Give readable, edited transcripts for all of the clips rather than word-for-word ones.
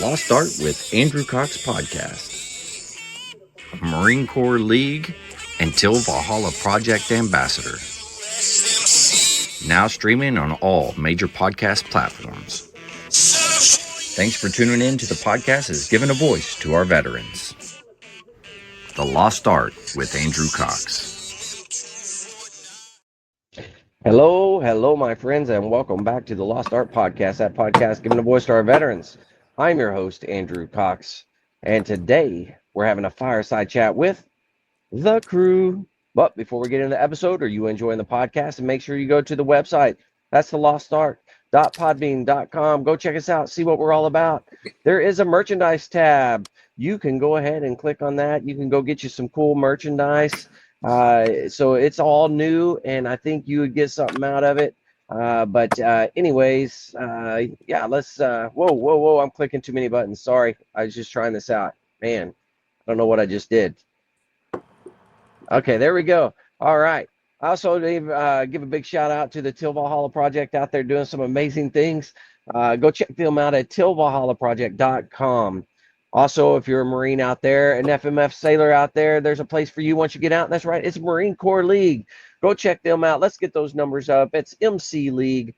Lost Art with Andrew Cox podcast, Marine Corps League and Till Valhalla Project Ambassador. Now streaming on all major podcast platforms. Thanks for tuning in to the podcast that's given a voice to our veterans. The Lost Art with Andrew Cox. Hello, my friends, and welcome back to the Lost Art Podcast, that podcast giving a voice to our veterans. I'm your host, Andrew Cox, and today we're having a fireside chat with the crew. But before we get into the episode, are you enjoying the podcast? And make sure you go to the website. That's the lostart.podbean.com. Go check us out, see what we're all about. There is a merchandise tab. You can go ahead and click on that. You can go get you some cool merchandise. So it's all new, and I think you would get something out of it. Anyways, yeah, let's, whoa, I'm clicking too many buttons. Sorry, I was just trying this out. Man, I don't know what I just did. Okay, there we go. All right. I also give a big shout out to the Till Valhalla Project out there doing some amazing things. Go check them out at tillvalhallaproject.com. Also, if you're a Marine out there, an FMF sailor out there, there's a place for you once you get out. That's right. It's Marine Corps League. Go check them out. Let's get those numbers up. It's mcleague.org.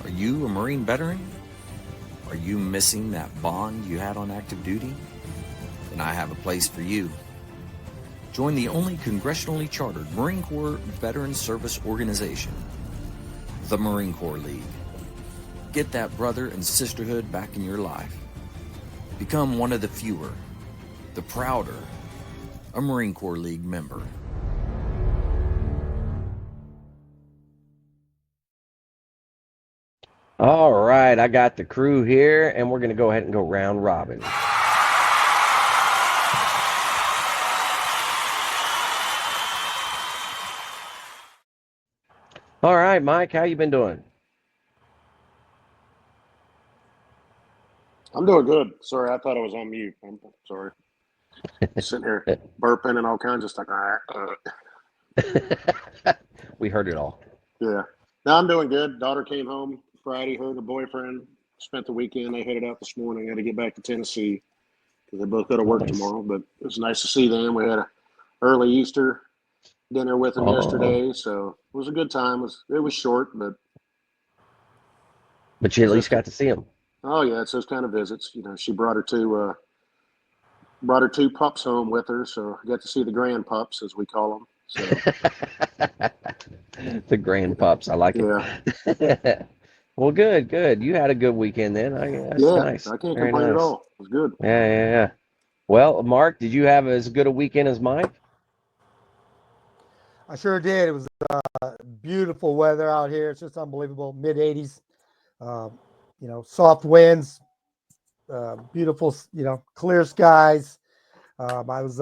Are you a Marine veteran? Are you missing that bond you had on active duty? Then I have a place for you. Join the only congressionally chartered Marine Corps Veteran Service Organization, the Marine Corps League. Get that brother and sisterhood back in your life. Become one of the fewer, the prouder, a Marine Corps League member. All right, I got the crew here, and we're going to go ahead and go round robin. All right, Mike, how you been doing? I'm doing good. Sorry, I thought I was on mute. I'm sorry. Sitting here burping and all kinds of stuff. We heard it all. Yeah. No, I'm doing good. Daughter came home Friday, her and her boyfriend spent the weekend. They headed out this morning. Had to get back to Tennessee because they both go to work tomorrow. But it was nice to see them. We had an early Easter dinner with them yesterday, so it was a good time. It was short, but you at least got to see them. Oh yeah, it's those kind of visits. You know, she brought her two pups home with her, so I got to see the grand pups, as we call them. So. The grand pups, I like it. Yeah. Well, good. You had a good weekend then. That's nice. I can't complain at all. It was good. Yeah. Well, Mark, did you have as good a weekend as Mike? I sure did. It was beautiful weather out here. It's just unbelievable. Mid-80s. Soft winds, beautiful, clear skies. I was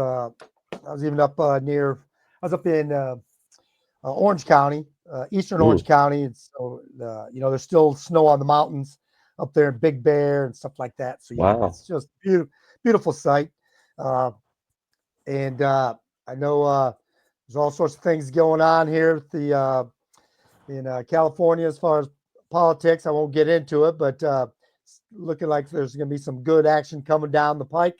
even up in Orange County, eastern Orange County. And so, there's still snow on the mountains up there in Big Bear and stuff like that. So, it's just beautiful sight. I know there's all sorts of things going on here in California as far as politics. I won't get into it, but it's looking like there's going to be some good action coming down the pike.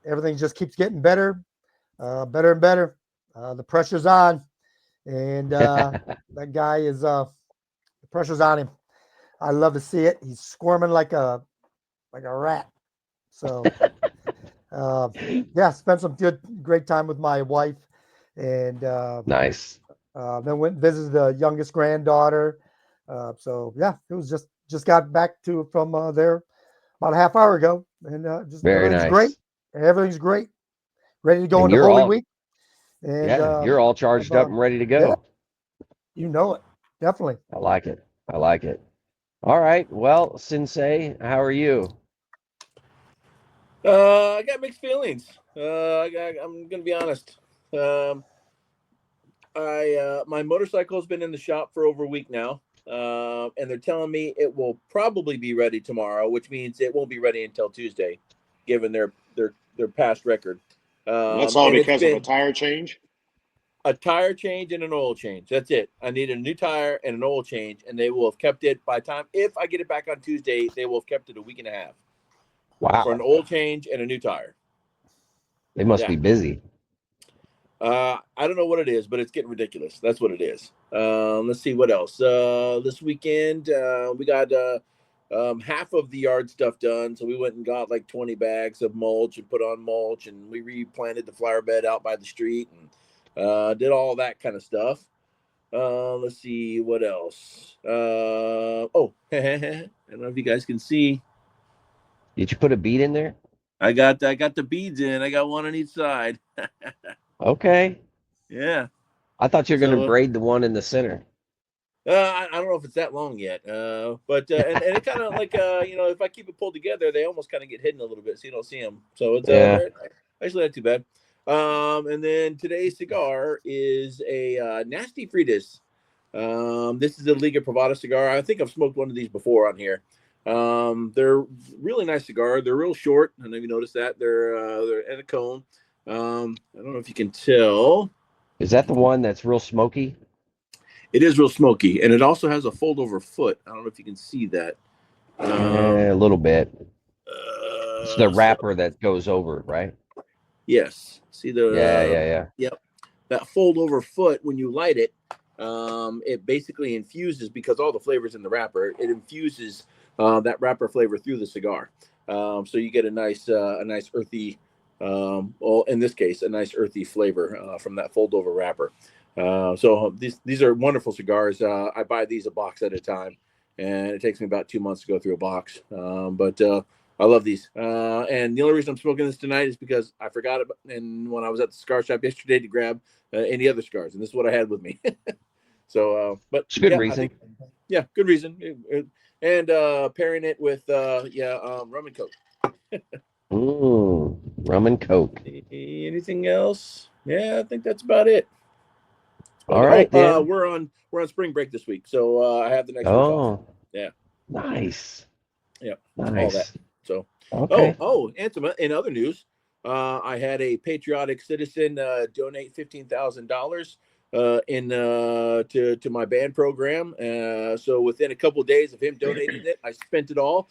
Everything just keeps getting better and better. The pressure's on, and that guy is the pressure's on him. I love to see it. He's squirming like a rat. So spent some great time with my wife, and nice. Then went and visited the youngest granddaughter. It was just got back from there about a half hour ago, and just very nice. Great. Everything's great. Ready to go into Holy Week. And you're all charged up and ready to go. Yeah, you know it, definitely. I like it. All right. Well, Sensei, how are you? I got mixed feelings. I'm gonna be honest. My motorcycle's been in the shop for over a week now, and they're telling me it will probably be ready tomorrow, which means it won't be ready until Tuesday, given their past record. That's all because of a tire change? A tire change and an oil change. That's it. I need a new tire and an oil change, and they will have kept it by time. If I get it back on Tuesday, they will have kept it a week and a half for an Wow. oil change and a new tire. They must Yeah. be busy. I don't know what it is, but it's getting ridiculous. That's what it is. Let's see what else. This weekend, we got half of the yard stuff done. So we went and got like 20 bags of mulch and put on mulch, and we replanted the flower bed out by the street and did all that kind of stuff. Let's see what else. Oh, I don't know if you guys can see. Did you put a bead in there? I got the beads in. I got one on each side. Okay. Yeah. I thought you were going to So, braid the one in the center. I don't know if it's that long yet, but and it kind of like if I keep it pulled together, they almost kind of get hidden a little bit, so you don't see them. So it's Yeah. actually not too bad. And then today's cigar is a Nasty Fritas. This is a Liga Privada cigar. I think I've smoked one of these before on here. They're really nice cigar. They're real short. I don't know if you noticed that. They're in a cone. I don't know if you can tell. Is that the one that's real smoky? It is real smoky, and it also has a fold-over foot. I don't know if you can see that. A little bit. It's the wrapper that goes over, right? Yes. See the Yeah. Yep. That fold-over foot, when you light it, it basically infuses, because all the flavors in the wrapper, it infuses that wrapper flavor through the cigar. So you get a nice earthy, well, in this case, a nice earthy flavor from that fold-over wrapper. So these are wonderful cigars. I buy these a box at a time, and it takes me about 2 months to go through a box. But I love these. And the only reason I'm smoking this tonight is because I forgot it. And when I was at the cigar shop yesterday to grab any other cigars, and this is what I had with me. So, but It's a good yeah, reason. good reason. And pairing it with rum and Coke. Rum and Coke. Anything else? Yeah, I think that's about it. All right, Dan. We're on spring break this week, so I have the next week off. Yeah. Nice. Yeah. Nice. All that. So. Okay. And in other news, I had a patriotic citizen donate $15,000 to my band program. So within a couple of days of him donating it, I spent it all.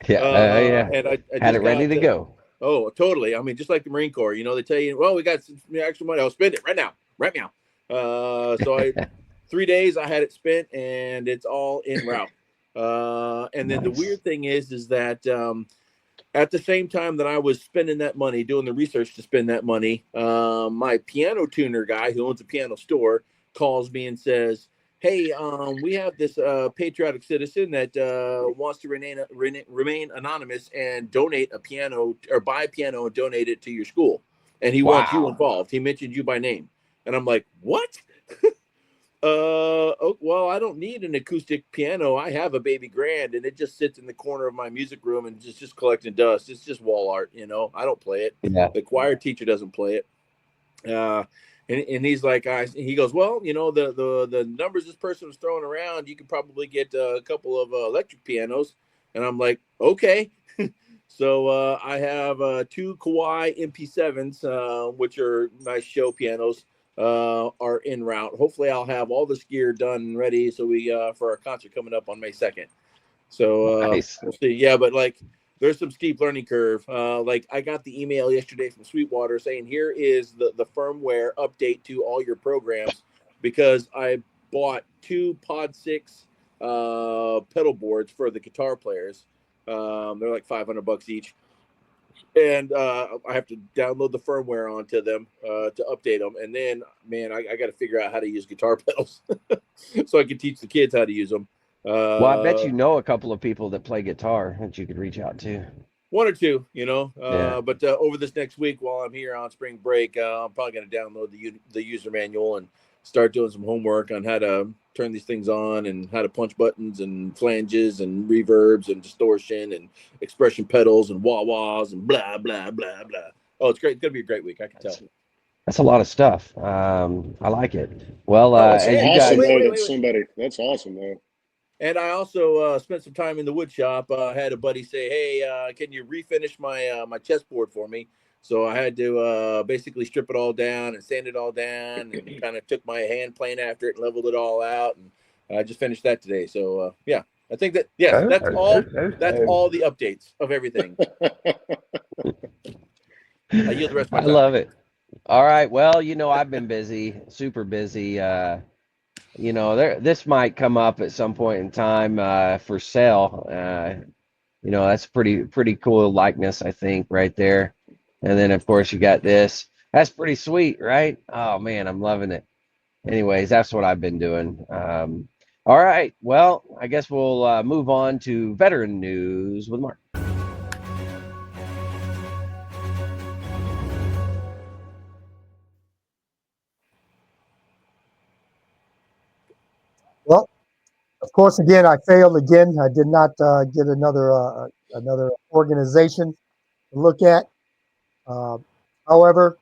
Yeah. And I had it ready to go. Oh, totally. I mean, just like the Marine Corps, they tell you, well, we got some extra money. I'll spend it right now. So 3 days I had it spent, and it's all en route. And then the weird thing is that at the same time that I was spending that money, doing the research to spend that money, my piano tuner guy who owns a piano store calls me and says, hey, we have this patriotic citizen that wants to remain anonymous and donate a piano, or buy a piano and donate it to your school. And he wants you involved. He mentioned you by name. And I'm like, what? Well, I don't need an acoustic piano. I have a baby grand, and it just sits in the corner of my music room and just collecting dust. It's just wall art, I don't play it. Yeah. The choir teacher doesn't play it. And he's like, he goes, well, the numbers this person was throwing around, you could probably get a couple of electric pianos. And I'm like, okay. So I have 2 Kawai MP7s, which are nice show pianos, are en route. Hopefully I'll have all this gear done and ready so we for our concert coming up on May 2nd. So Nice. We'll see. Yeah, but like there's some steep learning curve. Like I got the email yesterday from Sweetwater saying here is the firmware update to all your programs, because I bought 2 Pod 6 pedal boards for the guitar players. They're like $500 each. And I have to download the firmware onto them to update them. And then, man, I got to figure out how to use guitar pedals so I can teach the kids how to use them. Well, I bet you know a couple of people that play guitar that you could reach out to. 1 or 2, Yeah. But over this next week while I'm here on spring break, I'm probably going to download the user manual and start doing some homework on how to turn these things on and how to punch buttons and flanges and reverbs and distortion and expression pedals and wah-wahs and blah, blah, blah, blah. Oh, it's great. It's going to be a great week. I can tell. That's a lot of stuff. I like it. Well, That's as you awesome, guys, though, that somebody. That's awesome, though. And I also spent some time in the wood shop. I had a buddy say, hey, can you refinish my chessboard for me? So I had to basically strip it all down and sand it all down, and kind of took my hand plane after it and leveled it all out. And I just finished that today. So yeah, I think that yes, that's all. That's all the updates of everything. I yield the rest of my I time. love it. All right. Well, I've been busy, super busy. This might come up at some point in time for sale. That's pretty cool likeness, I think, right there. And then of course you got this. That's pretty sweet, right? Oh man, I'm loving it. Anyways, that's what I've been doing. All right. Well, I guess we'll move on to veteran news with Mark. Well, of course, again, I failed again. I did not get another organization to look at. Uh, However,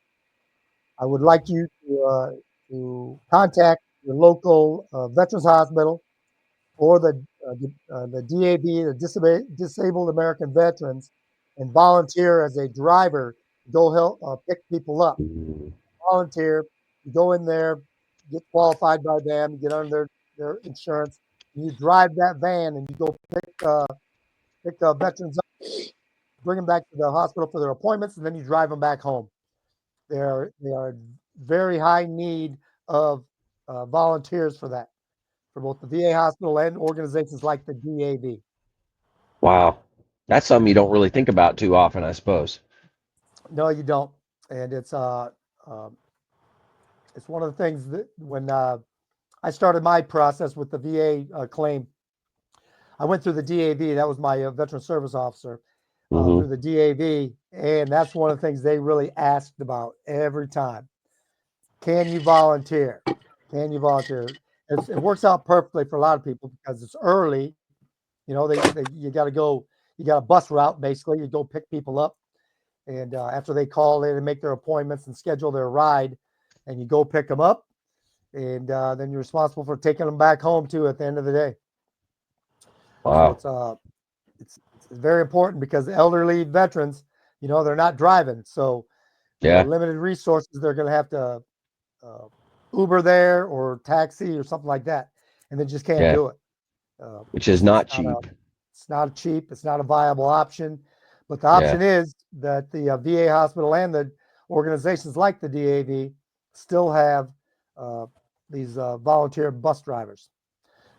I would like you to contact your local Veterans Hospital or the DAV, the Disabled American Veterans, and volunteer as a driver. Go help pick people up. Volunteer. You go in there, get qualified by them, get under their insurance. And you drive that van and you go pick veterans up, bring them back to the hospital for their appointments, and then you drive them back home. They are very high need of volunteers for that, for both the VA hospital and organizations like the DAV. Wow. That's something you don't really think about too often, I suppose. No, you don't, and it's one of the things that when I started my process with the VA claim, I went through the DAV. That was my veteran service officer through the DAV, and that's one of the things they really asked about every time. Can you volunteer? Can you volunteer? It works out perfectly for a lot of people because it's early. You got to go. You got a bus route basically. You go pick people up, and after they call in and make their appointments and schedule their ride, and you go pick them up, and then you're responsible for taking them back home too at the end of the day. Wow. So it's very important because elderly veterans, they're not driving, so Yeah. limited resources. They're going to have to Uber there or taxi or something like that, and they just can't do it. Which is not cheap. It's not cheap. It's not a viable option. But the option is that the VA hospital and the organizations like the DAV still have these volunteer bus drivers.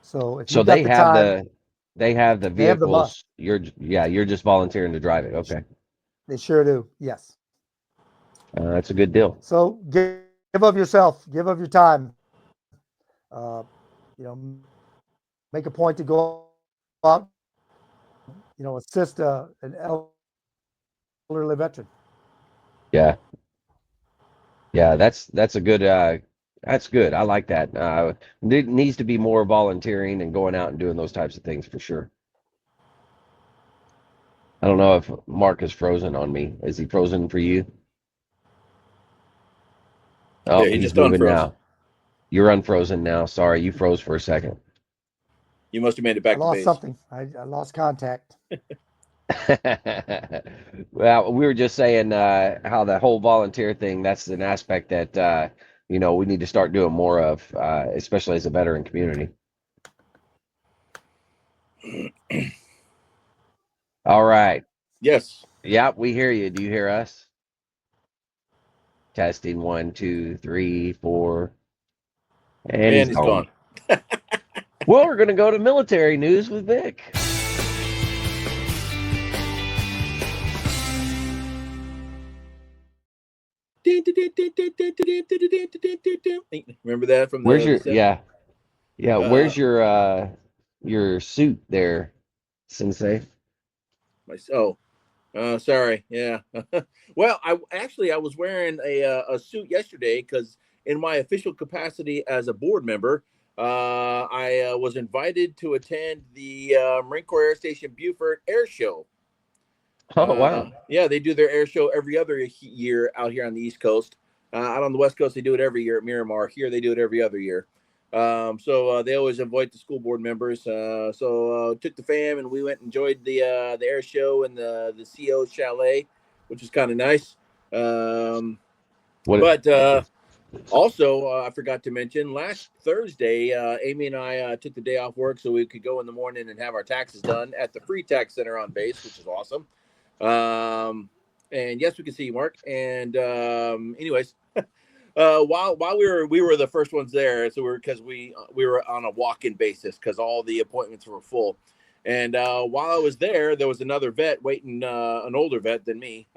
So if you've got they the have time, they have the they have the bus. vehicles. You're just volunteering to drive it. Okay. They sure do. Yes. That's a good deal. So give of yourself. Give of your time. Make a point to go out, assist an elderly veteran. Yeah. Yeah, that's a good that's good. I like that. There needs to be more volunteering and going out and doing those types of things for sure. I don't know if Mark is frozen on me. Is he frozen for you? Oh, Yeah, he he's just moving unfroze. now. You're unfrozen now. Sorry, you froze for a second. You must have made it back I to lost base. something. I lost contact. Well, we were just saying how the whole volunteer thing, that's an aspect that we need to start doing more of, especially as a veteran community. All right. Yes. Yeah, we hear you. Do you hear us? Testing 1, 2, 3, 4. And he's gone. Well, we're going to go to military news with Vic. Remember that from Where's the where's your suit there, Sensei? Sorry. Yeah. Well, I was wearing a suit yesterday because in my official capacity as a board member, I was invited to attend the Marine Corps Air Station Beaufort Air Show. Oh, wow. Yeah, they do their air show every other year out here on the East Coast. Out on the West Coast, they do it every year at Miramar. Here, they do it every other year. So they always invite the school board members. So took the fam and we went and enjoyed the air show and the CO chalet, which is kind of nice. Also, I forgot to mention last Thursday, Amy and I took the day off work so we could go in the morning and have our taxes done at the Free Tax Center on base, which is awesome. And yes, we can see you, Mark. And anyways, while we were the first ones there, so we were on a walk-in basis because all the appointments were full. And while I was there was another vet waiting, an older vet than me,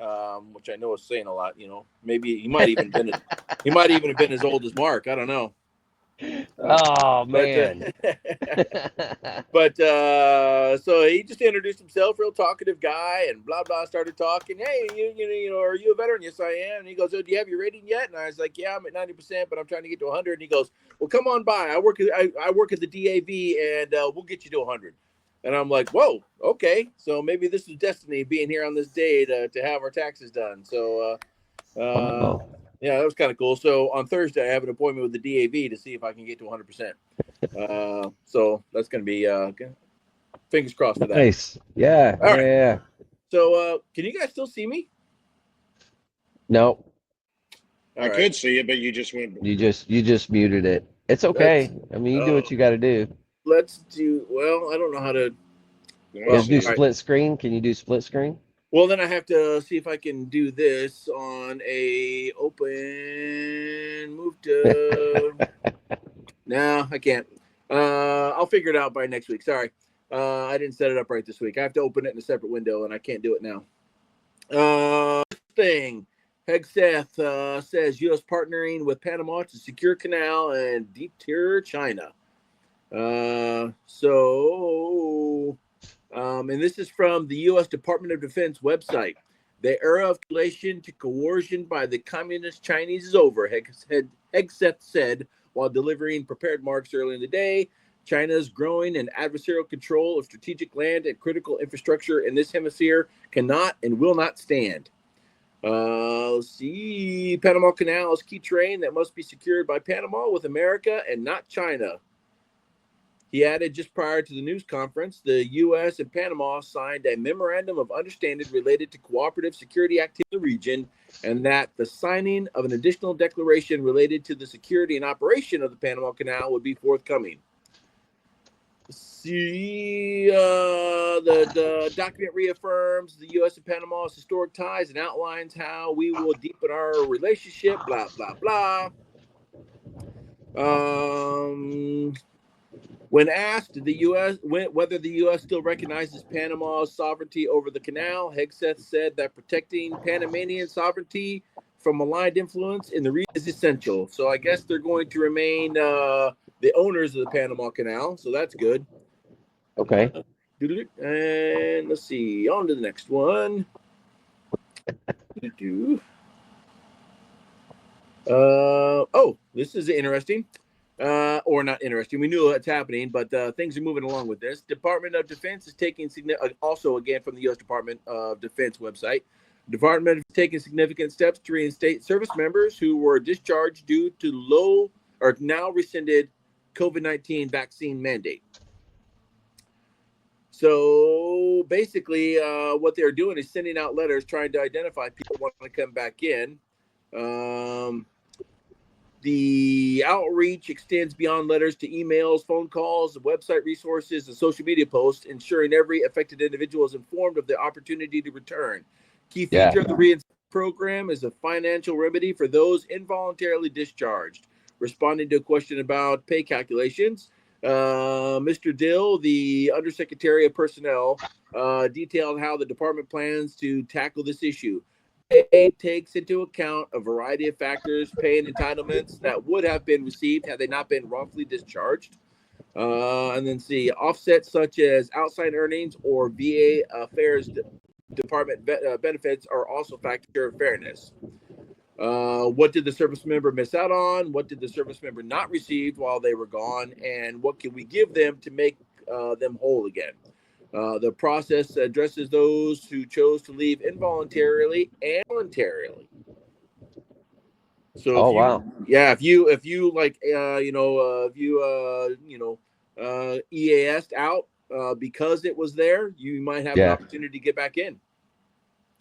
which I know is saying a lot. You know, maybe he might even have been as old as Mark. I don't know. Oh man! But so he just introduced himself, real talkative guy, and blah blah. Started talking. Hey, you know, are you a veteran? Yes, I am. And he goes, oh, do you have your rating yet? And I was like, yeah, I'm at 90%, but I'm trying to get to 100. And he goes, well, come on by. I work at the DAV, and we'll get you to 100. And I'm like, whoa, okay. So maybe this is destiny, being here on this day to have our taxes done. So, yeah, that was kind of cool. So on Thursday, I have an appointment with the DAV to see if I can get to 100%. So that's going to be fingers crossed for that. Nice. Yeah. All right. Yeah. So can you guys still see me? No. I could see it, but you just went. You just muted it. It's okay. I mean, you do what you got to do. Let's do. Well, I don't know how to. Let's do split screen. Can you do split screen? Well, then I have to see if I can do this on a open move to. No, I can't. I'll figure it out by next week. Sorry. I didn't set it up right this week. I have to open it in a separate window, and I can't do it now. Hegseth says U.S. partnering with Panama to secure canal and deter China. And this is from the U.S. Department of Defense website. The era of escalation to coercion by the communist Chinese is over, Hegseth said while delivering prepared remarks early in the day. China's growing and adversarial control of strategic land and critical infrastructure in this hemisphere cannot and will not stand. Let's see. Panama Canal is key terrain that must be secured by Panama with America and not China. He added just prior to the news conference, the U.S. and Panama signed a memorandum of understanding related to cooperative security activity in the region, and that the signing of an additional declaration related to the security and operation of the Panama Canal would be forthcoming. See, the document reaffirms the U.S. and Panama's historic ties and outlines how we will deepen our relationship, blah, blah, blah. When asked whether the U.S. still recognizes Panama's sovereignty over the canal, Hegseth said that protecting Panamanian sovereignty from aligned influence in the region is essential. So I guess they're going to remain the owners of the Panama Canal, so that's good. Okay. And let's see, on to the next one. This is interesting. Or not interesting. We knew it's happening, but things are moving along with this. Department of Defense is taking also again from the U.S. Department of Defense website. Department is taking significant steps to reinstate service members who were discharged due to low or now rescinded COVID-19 vaccine mandate. So basically, what they're doing is sending out letters trying to identify people who want to come back in. The outreach extends beyond letters to emails, phone calls, website resources, and social media posts, ensuring every affected individual is informed of the opportunity to return. Key feature of the reinstatement program is a financial remedy for those involuntarily discharged. Responding to a question about pay calculations, Mr. Dill, the Undersecretary of Personnel, detailed how the department plans to tackle this issue. It takes into account a variety of factors, pay and entitlements that would have been received had they not been wrongfully discharged. And then see, offsets such as outside earnings or VA affairs department benefits are also factor of fairness. What did the service member miss out on? What did the service member not receive while they were gone? And what can we give them to make them whole again? The process addresses those who chose to leave involuntarily and voluntarily. So, if you like, EAS'd out because it was there, you might have an opportunity to get back in.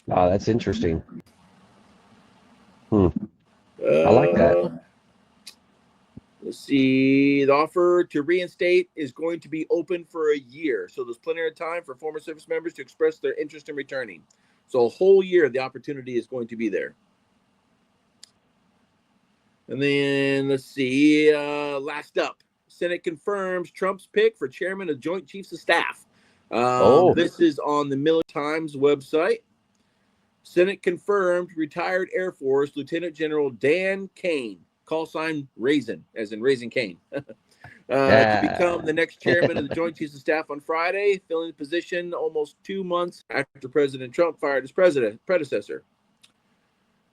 Oh, that's interesting. I like that. Let's see. The offer to reinstate is going to be open for a year. So there's plenty of time for former service members to express their interest in returning. So a whole year, the opportunity is going to be there. And then let's see. Last up, Senate confirms Trump's pick for chairman of Joint Chiefs of Staff. This is on the Miller Times website. Senate confirmed retired Air Force Lieutenant General Dan Kane, call sign Raisin, as in Raising Cane, to become the next chairman of the Joint Chiefs of Staff on Friday, filling the position almost 2 months after President Trump fired his predecessor.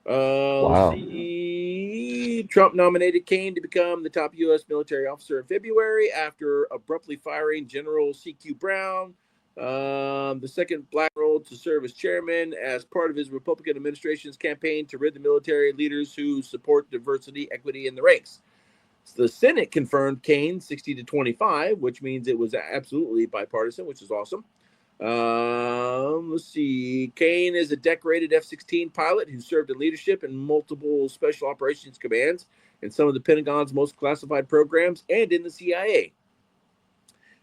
Wow. Let's see. Trump nominated Kane to become the top U.S. military officer in February after abruptly firing General C.Q. Brown, the second black role to serve as chairman as part of his Republican administration's campaign to rid the military leaders who support diversity, equity in the ranks. So the Senate confirmed Kane 60-25, which means it was absolutely bipartisan, which is awesome. Let's see. Kane is a decorated F-16 pilot who served in leadership in multiple special operations commands in some of the Pentagon's most classified programs and in the CIA.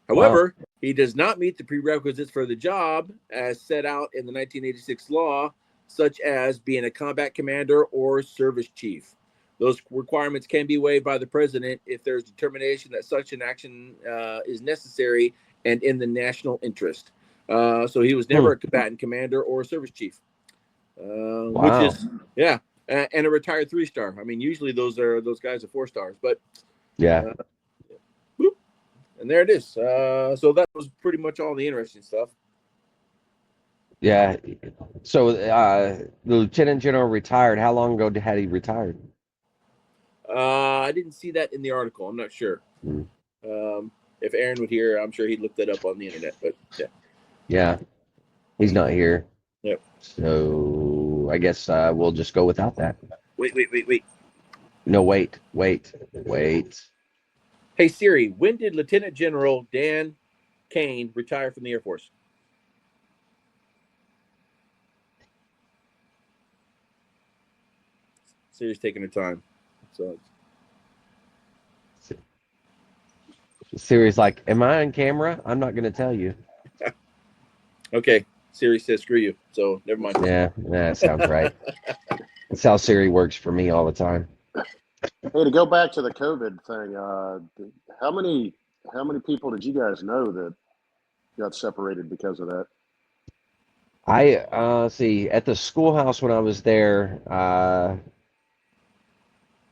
However, he does not meet the prerequisites for the job as set out in the 1986 law, such as being a combat commander or service chief. Those requirements can be waived by the president if there's determination that such an action is necessary and in the national interest. So he was never a combatant commander or a service chief, which is, and a retired 3-star. I mean, usually those guys are 4 stars, but and there it is. So that was pretty much all the interesting stuff. Yeah. So the Lieutenant General retired. How long ago had he retired? I didn't see that in the article. I'm not sure. If Aaron would hear, I'm sure he'd look that up on the internet. But yeah, he's not here. Yep. So I guess we'll just go without that. Wait. No, wait. Hey Siri, when did Lieutenant General Dan Kane retire from the Air Force? Siri's taking her time. So Siri's like, am I on camera? I'm not going to tell you. Okay. Siri says screw you. So never mind. Yeah, that sounds right. That's how Siri works for me all the time. Hey, to go back to the COVID thing, how many people did you guys know that got separated because of that? I see at the schoolhouse when I was there,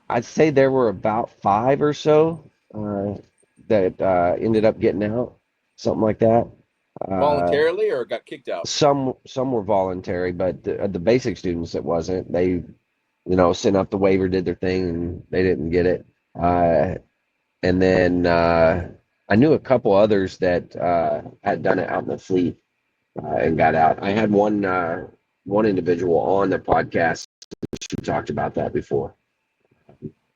I'd say there were about 5 or so that ended up getting out, something like that. Voluntarily or got kicked out? Some were voluntary, but the basic students it wasn't. They, sent up the waiver, did their thing, and they didn't get it. And then I knew a couple others that had done it out in the fleet and got out. I had one individual on the podcast who talked about that before.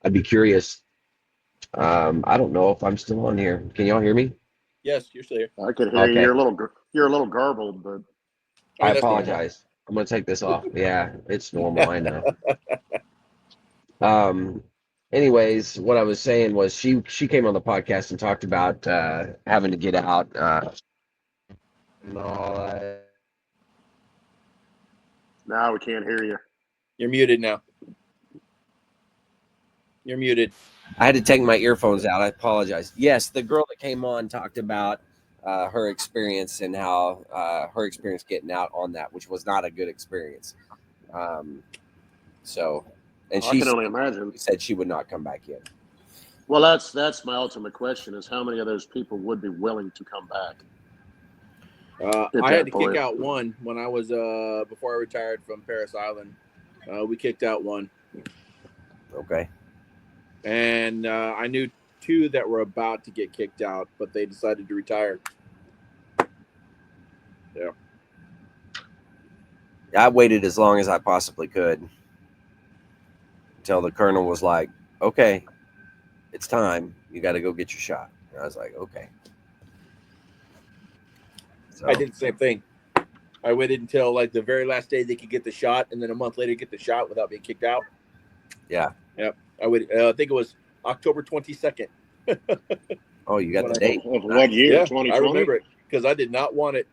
I'd be curious. I don't know if I'm still on here. Can y'all hear me? Yes, you're still here. I could hear you. You're a little garbled, but I apologize. I'm gonna take this off. Yeah, it's normal. I know. Anyways, what I was saying was she came on the podcast and talked about having to get out. now we can't hear you. You're muted now. You're muted. I had to take my earphones out. I apologize. Yes, the girl that came on talked about her experience and how her experience getting out on that, which was not a good experience. And I can only imagine. Said she would not come back in. Well, that's my ultimate question: is how many of those people would be willing to come back? I had to kick out one when I was before I retired from Paris Island. We kicked out one. Okay. And I knew 2 that were about to get kicked out, but they decided to retire. Yeah. I waited as long as I possibly could until the colonel was like, okay, it's time. You got to go get your shot. And I was like, okay. So, I did the same thing. I waited until like the very last day they could get the shot, and then a month later get the shot without being kicked out. Yeah. Yep. I would. I think it was October 22nd. Oh, you got When the I- date. Of Nice. what year? Yeah, 2020? I remember it because I did not want it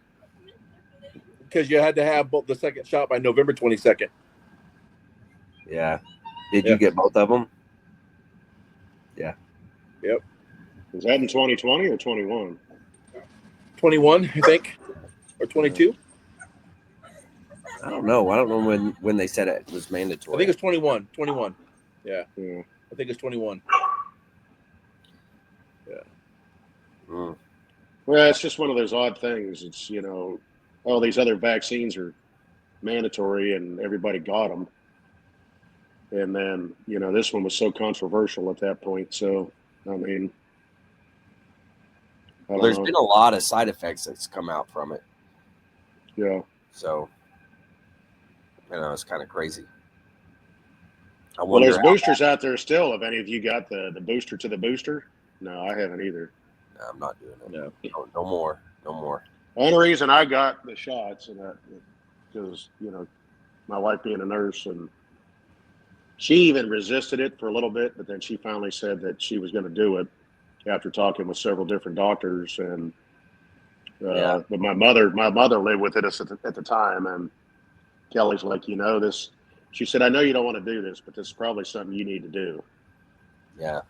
because you had to have both the second shot by November 22nd. Yeah. Did Yeah. you get both of them? Yep. Was that in 2020 or 21? 21, I think, or 22. I don't know. I don't know when they said it was mandatory. I think it's 21. 21. Yeah, Yeah. I think it's 21. Mm. Well, it's just one of those odd things. It's, all these other vaccines are mandatory and everybody got them. And then, this one was so controversial at that point. So, I mean, I Well, don't there's know. been a lot of side effects that's come out from it. Yeah. So, it's kind of crazy. I Well, wonder there's how boosters out there still. Have any of you got the booster to the booster? No, I haven't either. No, I'm not doing it. No. No more. No more. The only reason I got the shots and that because my wife being a nurse, and she even resisted it for a little bit, but then she finally said that she was going to do it after talking with several different doctors. And Yeah. but my mother lived with us at the time, and Kelly's like, this. She said, I know you don't want to do this, but this is probably something you need to do. Yeah.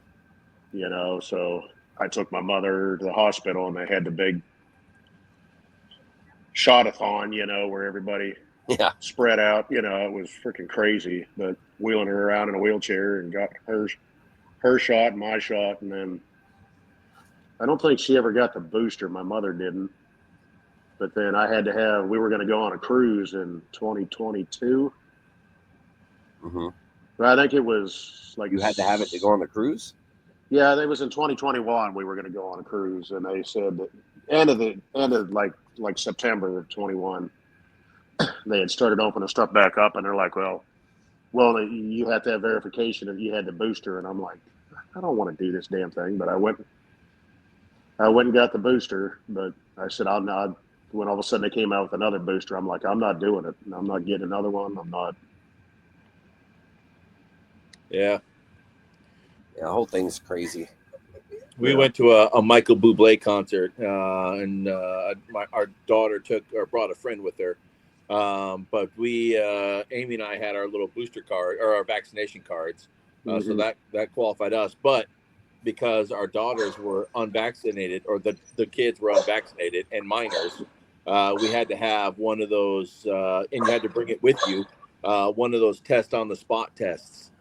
So I took my mother to the hospital, and they had the big shot-a-thon, where everybody Yeah. spread out. It was freaking crazy. But wheeling her around in a wheelchair and got her shot, my shot, and then I don't think she ever got the booster. My mother didn't. But then we were going to go on a cruise in 2022. Mm-hmm. But I think it was like You had to have it to go on the cruise? Yeah, it was in 2021. We were going to go on a cruise, and they said that end of like September of 21, they had started opening stuff back up, and they're like, well, you have to have verification if you had the booster, and I'm like, I don't want to do this damn thing, but I went and got the booster, but I said I'm not. When all of a sudden they came out with another booster, I'm like, I'm not doing it. I'm not getting another one. I'm not. Yeah. Yeah, the whole thing's crazy. We went to a Michael Bublé concert, and our daughter brought a friend with her. But Amy and I had our little booster card or our vaccination cards, so that qualified us. But because our daughters were unvaccinated, or the kids were unvaccinated and minors, we had to have one of those, and you had to bring it with you, one of those test on the spot tests.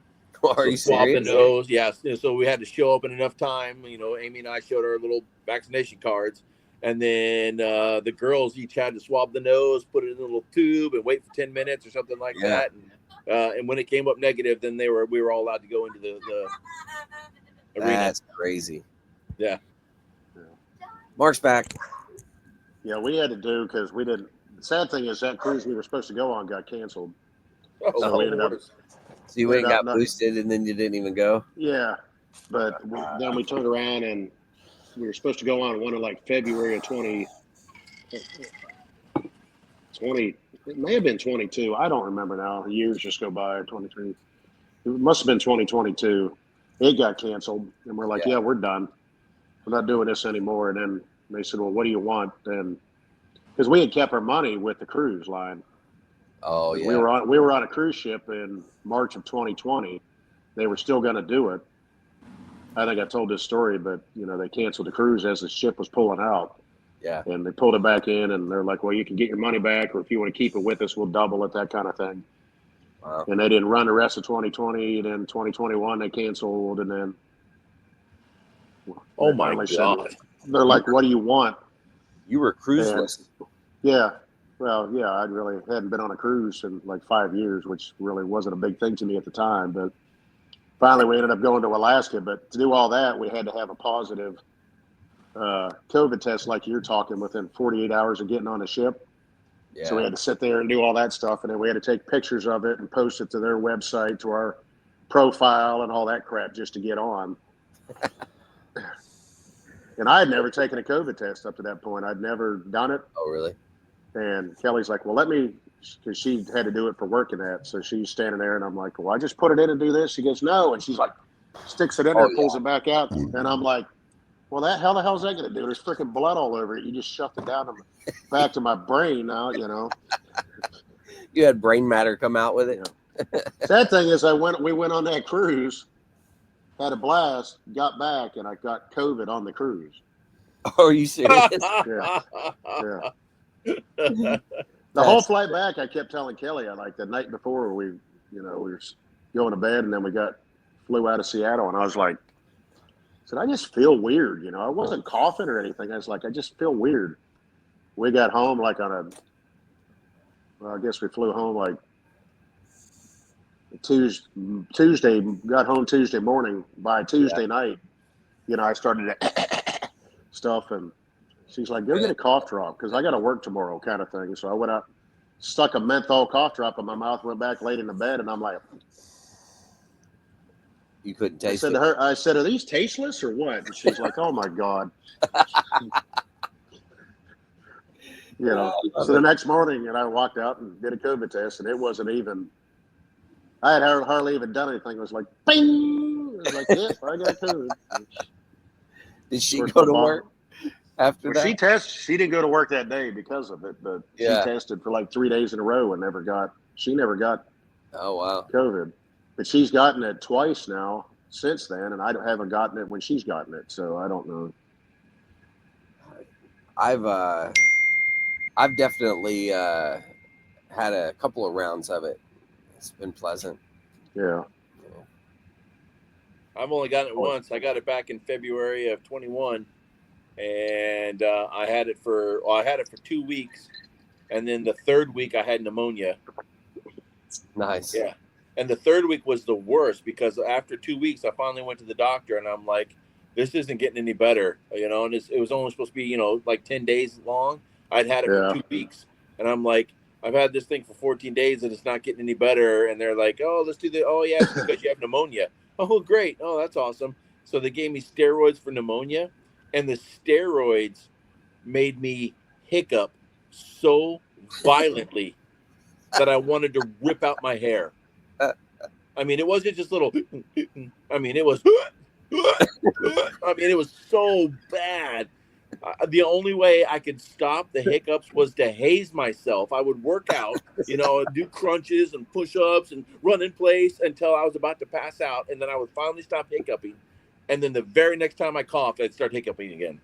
Are you Swab the serious? nose, yes. So we had to show up in enough time. Amy and I showed our little vaccination cards, and then the girls each had to swab the nose, put it in a little tube, and wait for 10 minutes or something like that. And when it came up negative, then we were all allowed to go into the arena. That's crazy. Yeah. Mark's back. Yeah, we had to do because we didn't. The sad thing is that cruise we were supposed to go on got canceled. Oh, So we ended up. So you went and got boosted, and then you didn't even go? Yeah, but then we turned around and we were supposed to go on one in like February of 2020. It may have been 22. I don't remember now. The years just go by. 23. It must have been 2022. It got canceled, and we're like, yeah, we're done. We're not doing this anymore. And then they said, well, what do you want? And because we had kept our money with the cruise line. Oh, yeah. We were on a cruise ship in March of 2020. They were still going to do it. I think I told this story, but they canceled the cruise as the ship was pulling out. Yeah. And they pulled it back in, and they're like, well, you can get your money back, or if you want to keep it with us, we'll double it, that kind of thing. Wow. And they didn't run the rest of 2020. Then 2021 they canceled, and then oh my God! They're like, what do you want? You were cruiseless. Yeah. Well, yeah, I really hadn't been on a cruise in like 5 years, which really wasn't a big thing to me at the time. But finally, we ended up going to Alaska. But to do all that, we had to have a positive COVID test, like you're talking, within 48 hours of getting on the ship. Yeah. So we had to sit there and do all that stuff, and then we had to take pictures of it and post it to their website, to our profile, and all that crap just to get on. And I had never taken a COVID test up to that point. I'd never done it. Oh, really? And Kelly's like, well, let me because she had to do it for working at. So she's standing there, and I'm like, well, I just put it in and do this. She goes, no, and she's like, sticks it in there, pulls it back out, and I'm like, well, how the hell is that going to do? There's freaking blood all over it. You just shoved it down back to my brain now, you know. You had brain matter come out with it. Yeah. Sad thing is, we went on that cruise, had a blast, got back, and I got COVID on the cruise. Oh, are you serious? Yeah. The whole flight back, I kept telling Kelly, the night before we were going to bed, and then we flew out of Seattle, and I was like, I said, I just feel weird, you know. I wasn't coughing or anything. I was like, I just feel weird. We got home I guess we flew home like Tuesday, got home Tuesday morning. By Tuesday night, I started to stuff, and she's like, go get a cough drop because I got to work tomorrow kind of thing. So I went out, stuck a menthol cough drop in my mouth, went back, laid in the bed, and I'm like, you couldn't taste it? I said, are these tasteless or what? And she's like, oh, my God. So the next morning, and I walked out and did a COVID test, and it wasn't even, I had hardly even done anything. It was like, bing! It was like, yep, I got COVID. Did she go to work after that? She didn't go to work that day because of it, but she tested for like 3 days in a row and never got COVID. But she's gotten it twice now since then, and I haven't gotten it when she's gotten it, so I don't know. I've definitely had a couple of rounds of it. It's been pleasant. Yeah. I've only gotten it once. I got it back in February of 21, and I had it for 2 weeks, and then the third week I had pneumonia. Nice. Yeah. And the third week was the worst because after 2 weeks, I finally went to the doctor, and I'm like, this isn't getting any better, and it was only supposed to be, like 10 days long. I'd had it for 2 weeks, and I'm like, I've had this thing for 14 days, and it's not getting any better. And they're like, oh, let's do it's because you have pneumonia. Oh, great. Oh, that's awesome. So they gave me steroids for pneumonia, and the steroids made me hiccup so violently that I wanted to rip out my hair. I mean, it wasn't just little. I mean, it was. It was so bad. The only way I could stop the hiccups was to haze myself. I would work out, do crunches and push-ups and run in place until I was about to pass out, and then I would finally stop hiccuping. And then the very next time I coughed, I'd start hiccuping again.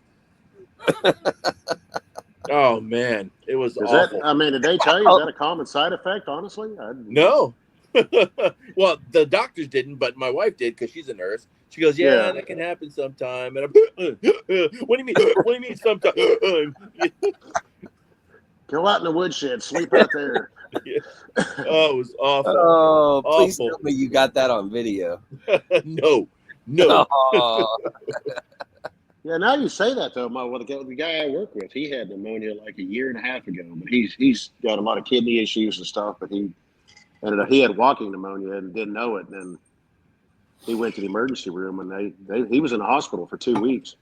Oh man, it was awful. Did they tell you is that a common side effect? Honestly, no. Well, the doctors didn't, but my wife did because she's a nurse. She goes, yeah, that can happen sometime. And I'm, what do you mean? What do you mean sometime? Go out in the woodshed, sleep out there. Oh, it was awful. Oh, please tell me you got that on video. No. Yeah, now you say that though, the guy I work with, he had pneumonia like a year and a half ago, but he's got a lot of kidney issues and stuff, but he had walking pneumonia and didn't know it, and then he went to the emergency room, and he was in the hospital for 2 weeks.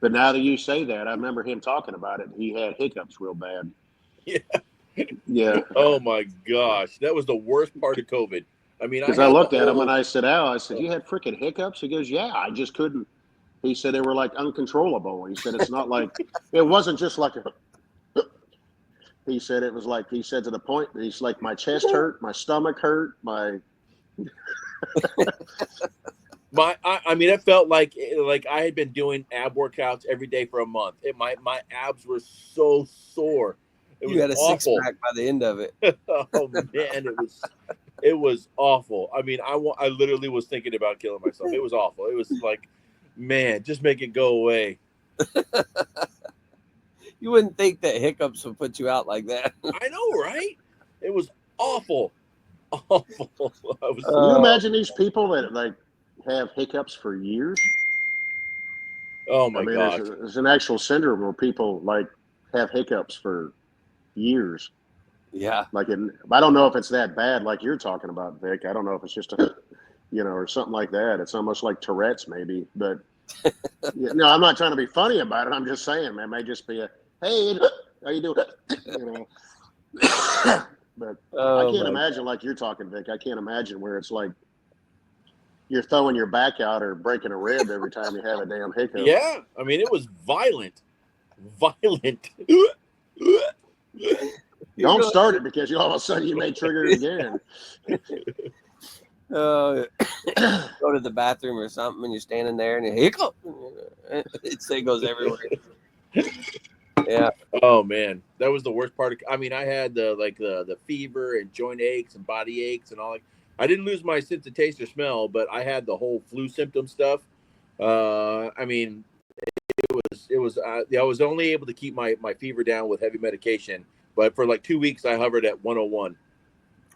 But now that you say that, I remember him talking about it. He had hiccups real bad. Yeah. Oh my gosh, that was the worst part of COVID. I mean, because I looked at him and I said, Al, you had freaking hiccups? He goes, yeah, I just couldn't. He said they were like uncontrollable. He said it's not like it wasn't just like a. He said it was like, he said to the point that he's like, my chest hurt, my stomach hurt, my. It felt like I had been doing ab workouts every day for a month. My abs were so sore. You had a six-pack by the end of it. Oh man, it was awful. I mean, I literally was thinking about killing myself. It was awful. It was like, man, just make it go away. You wouldn't think that hiccups would put you out like that. I know, right? It was awful. Awful. Can you imagine these people that have hiccups for years? Oh my gosh. There's an actual syndrome where people have hiccups for years. Yeah. I don't know if it's that bad like you're talking about, Vic. I don't know if it's just or something like that. It's almost like Tourette's maybe, but no, I'm not trying to be funny about it. I'm just saying, man, it may just be hey, how you doing? But I Oh can't my imagine like you're talking, Vic. I can't imagine where it's like you're throwing your back out or breaking a rib every time you have a damn hiccup. Yeah, I mean, it was violent. Don't start it because all of a sudden you may trigger it again. go to the bathroom or something, and you're standing there, and you hiccup. It goes everywhere. Yeah. Oh man, that was the worst part. I mean, I had the fever and joint aches and body aches and all. I didn't lose my sense of taste or smell, but I had the whole flu symptom stuff. I mean, it was. I was only able to keep my fever down with heavy medication, but for like 2 weeks, I hovered at 101.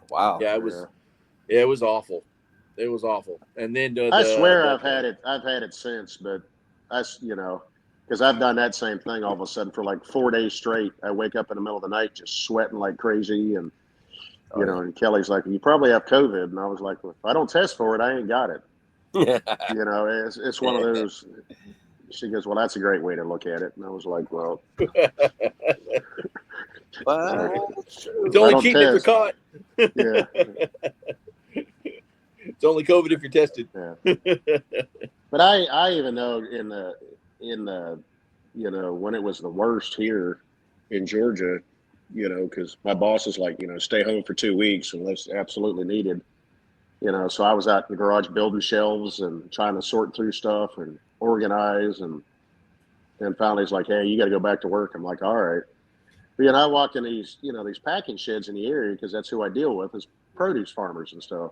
Wow. Yeah, it was awful. It was awful. And then I swear I've had it since, but because I've done that same thing all of a sudden for like 4 days straight. I wake up in the middle of the night just sweating like crazy, and and Kelly's like, "You probably have COVID," and I was like, well, "If I don't test for it, I ain't got it." It's one of those. She goes, "Well, that's a great way to look at it," and I was like, "Well, it's only cheating if you're caught." Yeah. It's only COVID if you're tested. Yeah. But I even know in the when it was the worst here in Georgia, because my boss is like, stay home for 2 weeks unless absolutely needed. So I was out in the garage building shelves and trying to sort through stuff and organize, and then finally he's like, "Hey, you got to go back to work." I'm like, "All right." But, I walk in these packing sheds in the area because that's who I deal with is produce farmers and stuff.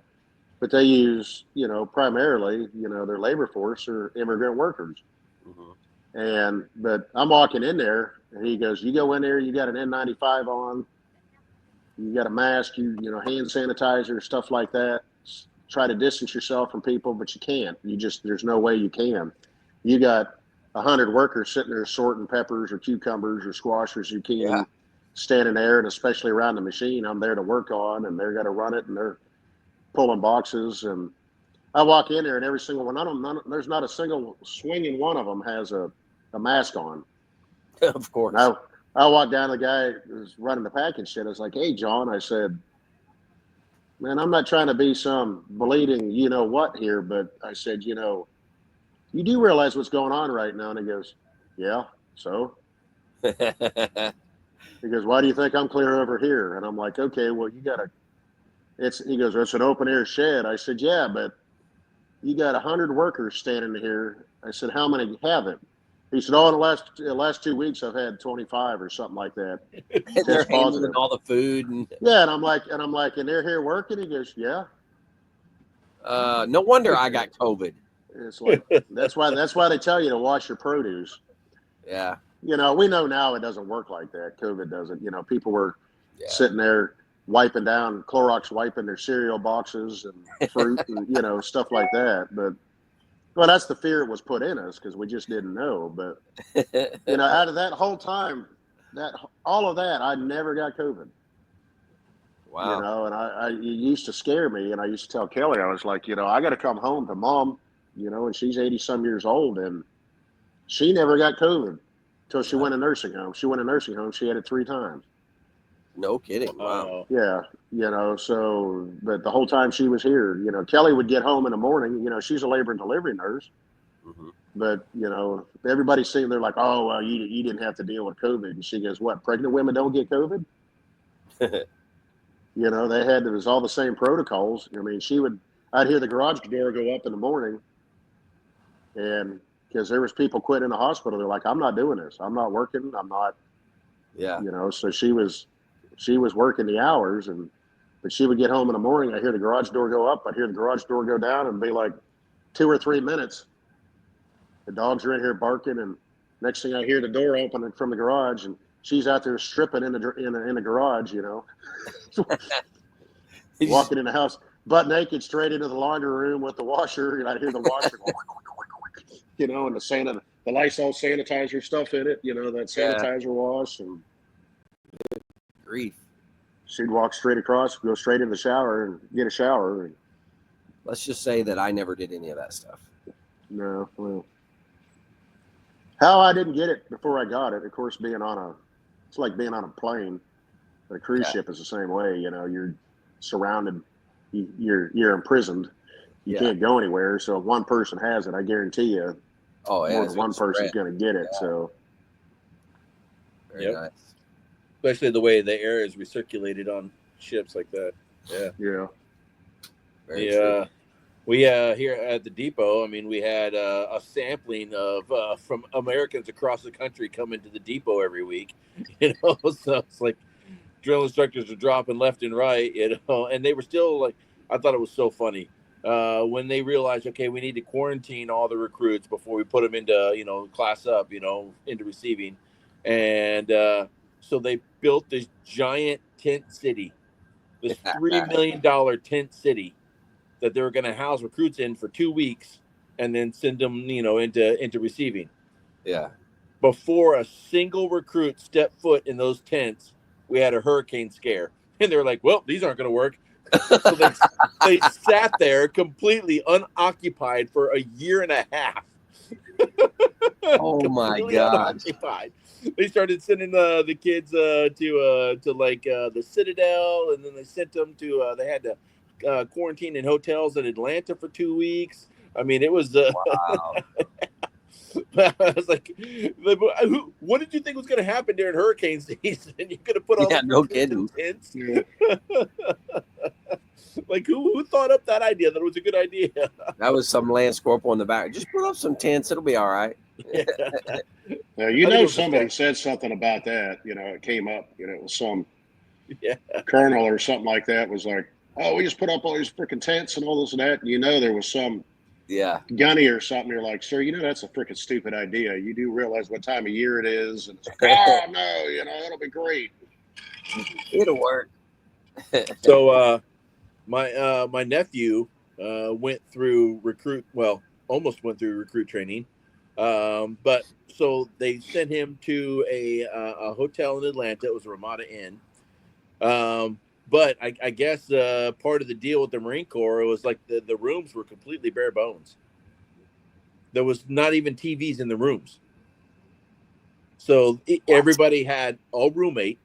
But they use, primarily, their labor force are immigrant workers. Mm-hmm. But I'm walking in there, and he goes, "You go in there, you got an N95 on, you got a mask, hand sanitizer, stuff like that. Try to distance yourself from people, but you can't. There's no way you can. You got 100 workers sitting there sorting peppers or cucumbers or squash or zucchini, standing there, and especially around the machine I'm there to work on, and they're going to run it, and they're pulling boxes, and I walk in there, and every single one of them, there's not a single swinging one of them has a mask on. Of course. And I walked down to the guy who's running the package shit. I was like, "Hey, John," I said, "Man, I'm not trying to be some bleeding what here, but I said, you do realize what's going on right now?" And he goes, "Yeah, so?" He goes, "Why do you think I'm clear over here?" And I'm like, "Okay, well, he goes, "It's an open air shed." I said, "Yeah, but you got 100 workers standing here." I said, "How many have it?" He said, "Oh, in the last 2 weeks, I've had 25 or something like that. And they're handling all the food and yeah." And I'm like, "And they're here working?" He goes, "Yeah." No wonder I got COVID. It's like that's why they tell you to wash your produce. Yeah. We know now it doesn't work like that. COVID doesn't. People were sitting there wiping down Clorox, wiping their cereal boxes and fruit and stuff like that. But that's the fear it was put in us because we just didn't know. But out of that whole time, all of that, I never got COVID. Wow. And it used to scare me, and I used to tell Kelly, I was like, I got to come home to Mom, and she's 80 some years old, and she never got COVID until she went to nursing home. She went to nursing home. She had it 3 times. No kidding. Wow. Yeah. So, but the whole time she was here, Kelly would get home in the morning, she's a labor and delivery nurse. Mm-hmm. But, everybody's sitting there like, "Oh, well, you didn't have to deal with COVID." And she goes, "What, pregnant women don't get COVID?" It was all the same protocols. I mean, I'd hear the garage door go up in the morning, and because there was people quitting in the hospital, they're like, "I'm not doing this. I'm not working. I'm not." Yeah. So she was working the hours, but she would get home in the morning. I hear the garage door go up. I'd hear the garage door go down, and be like 2 or 3 minutes. The dogs are in here barking, and next thing I hear the door open from the garage, and she's out there stripping in the garage, walking in the house butt naked straight into the laundry room with the washer, and I hear the washer, and the Lysol sanitizer stuff in it, that sanitizer wash, and grief. she'd walk straight across, go straight in the shower and get a shower. And, let's just say that I never did any of that stuff. No, well, how I didn't get it before I got it, of course, it's like being on a plane. A cruise ship is the same way. You know, you're surrounded, you're imprisoned. You can't go anywhere. So if one person has it, I guarantee you, more than one person's going to get it. So, Very nice. Especially the way the air is recirculated on ships like that. Yeah. Very true. We here at the depot, I mean, we had a sampling of from Americans across the country coming to the depot every week. You know, so it's like drill instructors are dropping left and right. You know, and they were still like, I thought it was so funny when they realized, okay, we need to quarantine all the recruits before we put them into, you know, class up, you know, into receiving, and so they built this giant tent city, this $3 million tent city that they were going to house recruits in for 2 weeks and then send them, you know, into receiving. Yeah. Before a single recruit stepped foot in those tents, we had a hurricane scare. And they were like, well, these aren't going to work. So they sat there completely unoccupied for a year and a half. Oh my God. Unoccupied. They started sending the kids to like the Citadel, and then they sent them to they had to quarantine in hotels in Atlanta for 2 weeks. I mean, it was Wow. I was like, what did you think was going to happen during hurricane season? You're going to put all the no kidding. tents? Yeah. Like who thought up that idea that it was a good idea? That was some land corporal in the back. Just put up some tents. It'll be all right. Now, you know, somebody said something about that. You know, it came up. You know, it was some colonel or something like that was like, oh, we just put up all these freaking tents and all this and that. And you know, there was some gunny or something. You're like, sir, you know, that's a freaking stupid idea. You do realize what time of year it is. And it's like, oh, no, you know, it'll be great. It'll work. So my nephew almost went through recruit training. But so they sent him to a hotel in Atlanta. It was a Ramada Inn. But I guess part of the deal with the Marine Corps was like the rooms were completely bare bones. There was not even TVs in the rooms. So everybody had a roommate,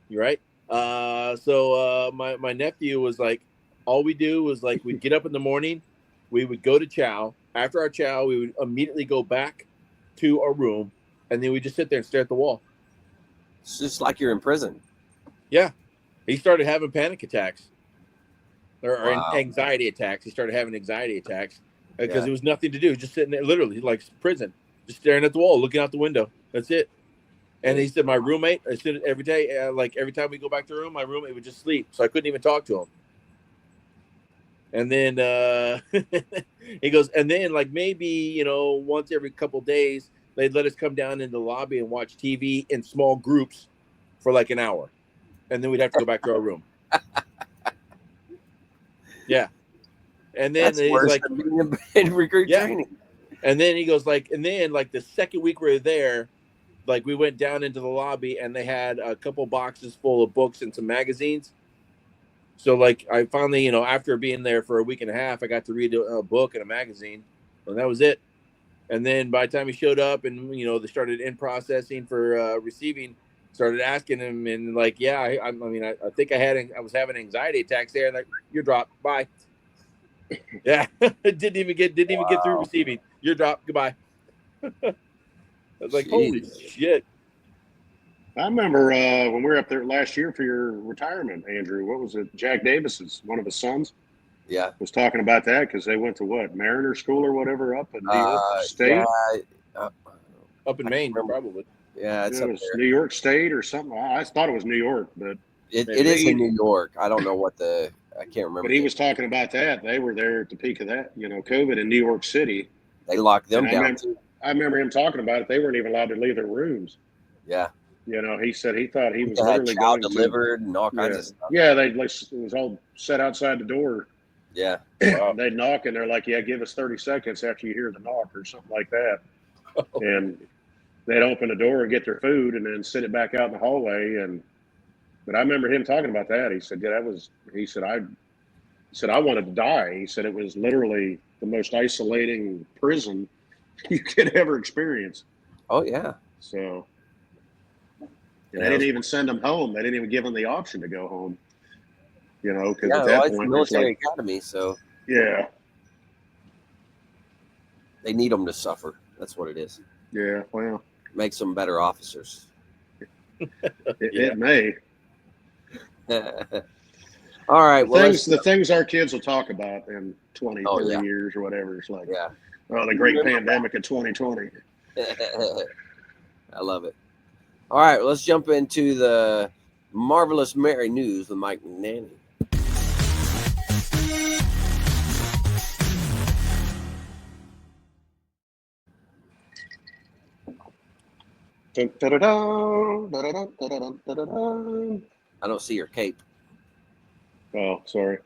right? So my nephew was like, all we do was like, we'd get up in the morning, we would go to chow. After our chow, we would immediately go back to our room, and then we just sit there and stare at the wall. It's just like you're in prison. Yeah. He started having panic attacks or anxiety attacks. He started having anxiety attacks because there was nothing to do. Just sitting there, literally like prison, just staring at the wall, looking out the window. That's it. And he said, my roommate, I said every day, like every time we go back to the room, my roommate would just sleep. So I couldn't even talk to him. And then he goes, and then like maybe, you know, once every couple of days, they'd let us come down in the lobby and watch TV in small groups for like an hour. And then we'd have to go back to our room. Yeah. And then that's worse than being in recruit training. And then he goes like, and then like the second week we were there, like we went down into the lobby and they had a couple boxes full of books and some magazines. So like I finally, you know, after being there for a week and a half, I got to read a book and a magazine, and that was it. And then by the time he showed up and, you know, they started in processing for receiving, started asking him, and like, I mean, I think I was having anxiety attacks there, and like, you're dropped, bye. Yeah, didn't even get through receiving. You're dropped, goodbye. I was like, holy shit. I remember when we were up there last year for your retirement, Andrew. What was it? Jack Davis's, one of his sons, was talking about that because they went to Mariner School or whatever up in New York State. Up in Maine, probably. Yeah, it was New York State or something. I thought it was New York, but it is in New York. I don't know I can't remember. But he was talking about that. They were there at the peak of that, you know, COVID in New York City. They locked them down too. I remember him talking about it. They weren't even allowed to leave their rooms. Yeah. You know, he said he thought he was literally going delivered and all kinds of stuff. Yeah, it was all set outside the door. Yeah. They'd knock and they're like, yeah, give us 30 seconds after you hear the knock or something like that. And they'd open the door and get their food and then sit it back out in the hallway. But I remember him talking about that. He said, I wanted to die. He said it was literally the most isolating prison you could ever experience. Oh, yeah. So. And they didn't even send them home. They didn't even give them the option to go home. Because Yeah, at well, that it's a point, military it's academy, so yeah, they need them to suffer. That's what it is. yeah. Well, Makes them better officers. it may. All right. The things our kids will talk about in 20, Oh, 30 yeah. years or whatever. It's like, Yeah. the great pandemic of 2020. I love it. All right, let's jump into the Marvelous Mary News with Mike McNanny. Dun, da-da-dun, da-da-dun, da-da-dun, da-da-dun. I don't see your cape. Oh, sorry.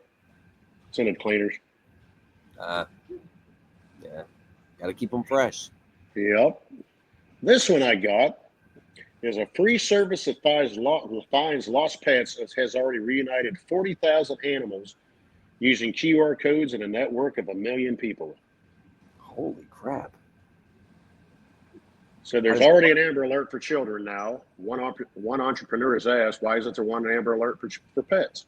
Scented cleaners. Yeah, got to keep them fresh. Yep. This one I got is a free service that finds lost pets. It has already reunited 40,000 animals using QR codes in a network of 1 million people. Holy crap. So there's already an Amber Alert for children now. One entrepreneur has asked, why isn't there one Amber Alert for pets?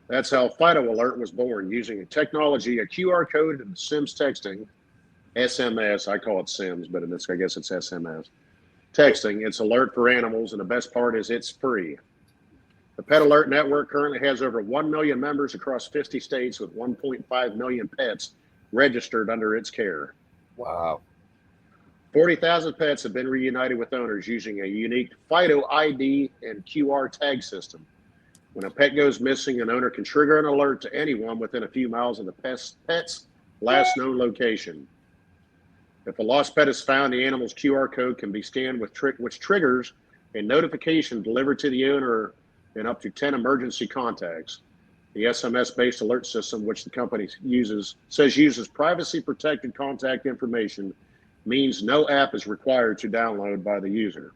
That's how Fido Alert was born, using a technology, a QR code, and Sims texting, SMS. I call it Sims, but I guess it's SMS. Texting, it's alert for animals, and the best part is it's free. The Pet Alert Network currently has over 1 million members across 50 states with 1.5 million pets registered under its care. Wow. 40,000 pets have been reunited with owners using a unique Fido ID and QR tag system. When a pet goes missing, an owner can trigger an alert to anyone within a few miles of the pet's last known location. If a lost pet is found, the animal's QR code can be scanned, which triggers a notification delivered to the owner in up to 10 emergency contacts. The SMS-based alert system, which the company uses privacy-protected contact information, means no app is required to download by the user.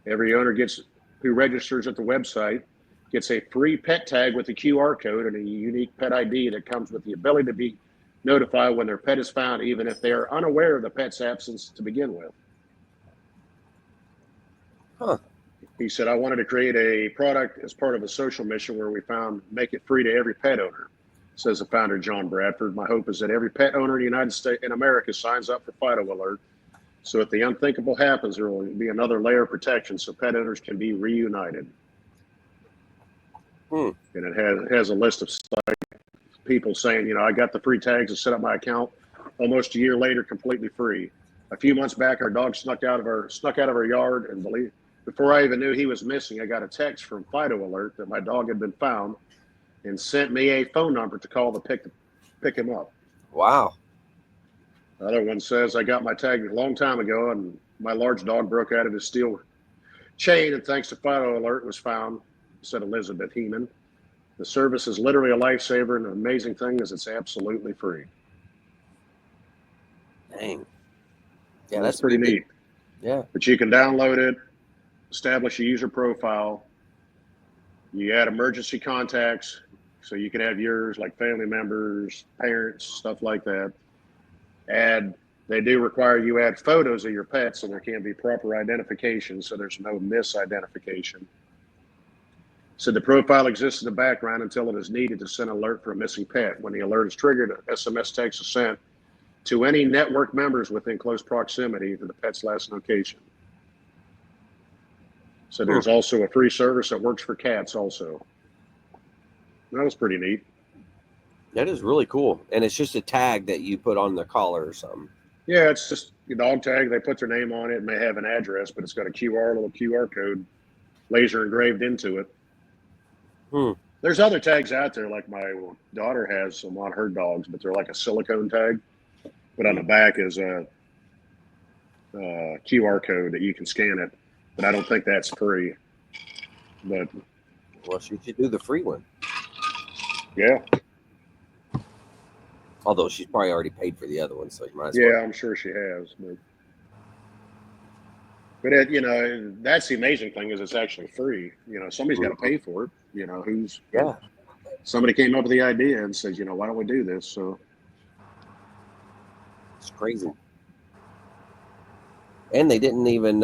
Every owner who registers at the website gets a free pet tag with a QR code and a unique pet ID that comes with the ability to be notified when their pet is found, even if they are unaware of the pet's absence to begin with. Huh. He said, I wanted to create a product as part of a social mission where we found make it free to every pet owner, says the founder, John Bradford. My hope is that every pet owner in the United States and America signs up for Fido Alert. So if the unthinkable happens, there will be another layer of protection so pet owners can be reunited. And it has a list of people saying, I got the free tags to set up my account almost a year later, completely free. A few months back, our dog snuck out of our yard, and before I even knew he was missing, I got a text from Fido Alert that my dog had been found and sent me a phone number to call to pick him up. Wow. The other one says, I got my tag a long time ago, and my large dog broke out of his steel chain, and thanks to Fido Alert was found, said Elizabeth Heeman. The service is literally a lifesaver, and the amazing thing is it's absolutely free. Dang. Yeah, that's pretty neat. Yeah. But you can download it, establish a user profile. You add emergency contacts, so you can have yours, like family members, parents, stuff like that. They do require you add photos of your pets, so there can be proper identification, so there's no misidentification. So the profile exists in the background until it is needed to send an alert for a missing pet. When the alert is triggered, an SMS text is sent to any network members within close proximity to the pet's last location. So there's also a free service that works for cats also. That was pretty neat. That is really cool. And it's just a tag that you put on the collar or something. Yeah, it's just a dog tag. They put their name on it. It may have an address, but it's got a little QR code laser engraved into it. There's other tags out there, like my daughter has some on her dogs, but they're like a silicone tag. But on the back is a QR code that you can scan it. But I don't think that's free. But well, she should do the free one. Yeah. Although she's probably already paid for the other one, so you might as well. Yeah, I'm sure she has. But that's the amazing thing is it's actually free. Somebody's got to pay for it. Somebody came up with the idea and says, why don't we do this? So it's crazy. And they didn't even,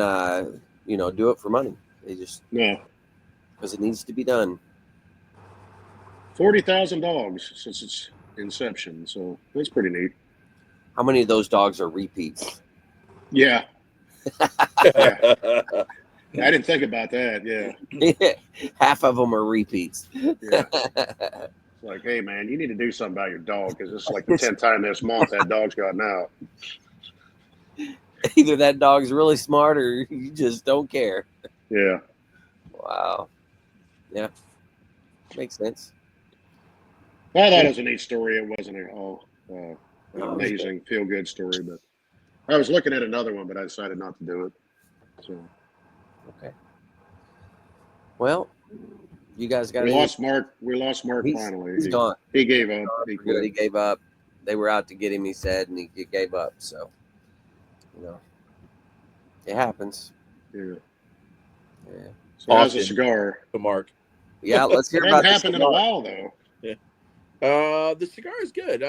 do it for money. They just because it needs to be done. 40,000 dogs since its inception, so that's pretty neat. How many of those dogs are repeats? Yeah. Yeah. I didn't think about that. Yeah. Half of them are repeats. Yeah. It's like, hey, man, you need to do something about your dog because it's like the 10th time this month that dog's gotten out. Either that dog's really smart or you just don't care. Yeah. Wow. Yeah. Makes sense. I thought it was a neat story. It wasn't an amazing feel-good story, but I was looking at another one, but I decided not to do it. So. Okay. Well, you guys got. We lost Mark finally. He's gone. He gave up. He gave up. They were out to get him, he said, and he gave up. So, it happens. Yeah. Yeah. So how's a cigar? To Mark. Yeah, let's hear It about hasn't happened in a while though. Yeah. The cigar is good.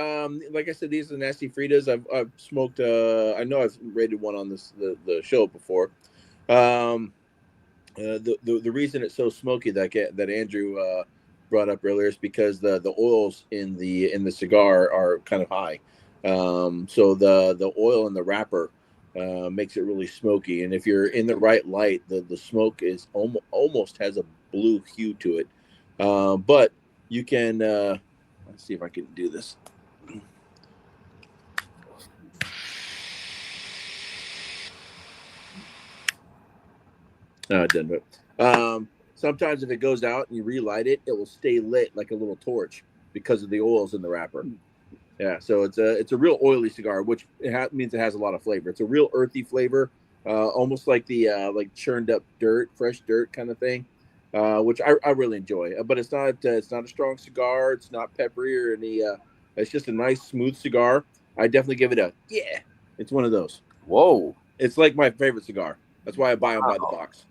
Like I said, these are Nasty Fritas. I've smoked. I know I've rated one on the show before. The reason it's so smoky that Andrew brought up earlier is because the oils in the cigar are kind of high. So the oil in the wrapper makes it really smoky, and if you're in the right light, the smoke is almost has a blue hue to it. But you can let's see if I can do this. No, it didn't. Sometimes if it goes out and you relight it, it will stay lit like a little torch because of the oils in the wrapper. Yeah, so it's a real oily cigar, which means it has a lot of flavor. It's a real earthy flavor, almost like the like churned up dirt, fresh dirt kind of thing, which I really enjoy. But it's not a strong cigar. It's not peppery or any. It's just a nice smooth cigar. I definitely give it a yeah. It's one of those. Whoa! It's like my favorite cigar. That's why I buy them by the box.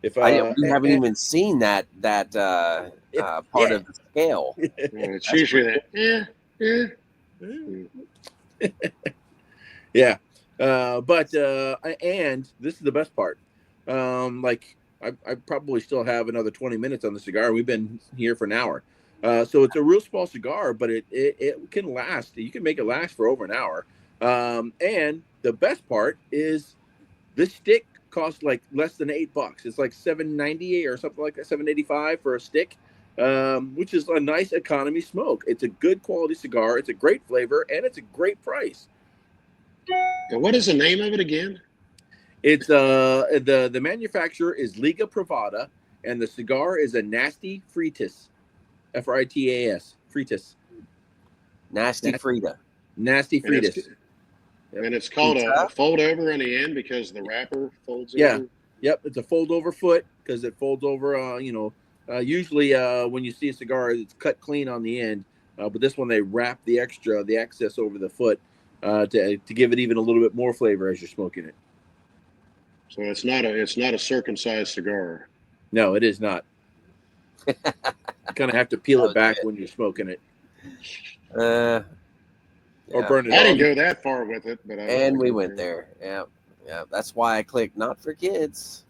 If we haven't even seen that part of the scale. It's usually that. Yeah. But and this is the best part. Like I probably still have another 20 minutes on the cigar. We've been here for an hour. So it's a real small cigar, but it can last. You can make it last for over an hour. And the best part is this stick costs like less than $8. It's like $7.90 or something like that, $7.85 for a stick. Which is a nice economy smoke. It's a good quality cigar. It's a great flavor, and it's a great price. And what is the name of it again? It's the manufacturer is Liga Privada, and the cigar is a Nasty Fritas, Fritas, Fritas, Nasty Frita, Nasty Fritas. And it's called a fold over in the end because the wrapper folds over. Yep, it's a fold over foot because it folds over. Usually when you see a cigar, it's cut clean on the end, but this one they wrap the excess over the foot to give it even a little bit more flavor as you're smoking it. So it's not a circumcised cigar. No, it is not. You kind of have to peel it back when you're smoking it. Or burn it. I didn't go that far with it, but we went there. Yeah. That's why I clicked not for kids.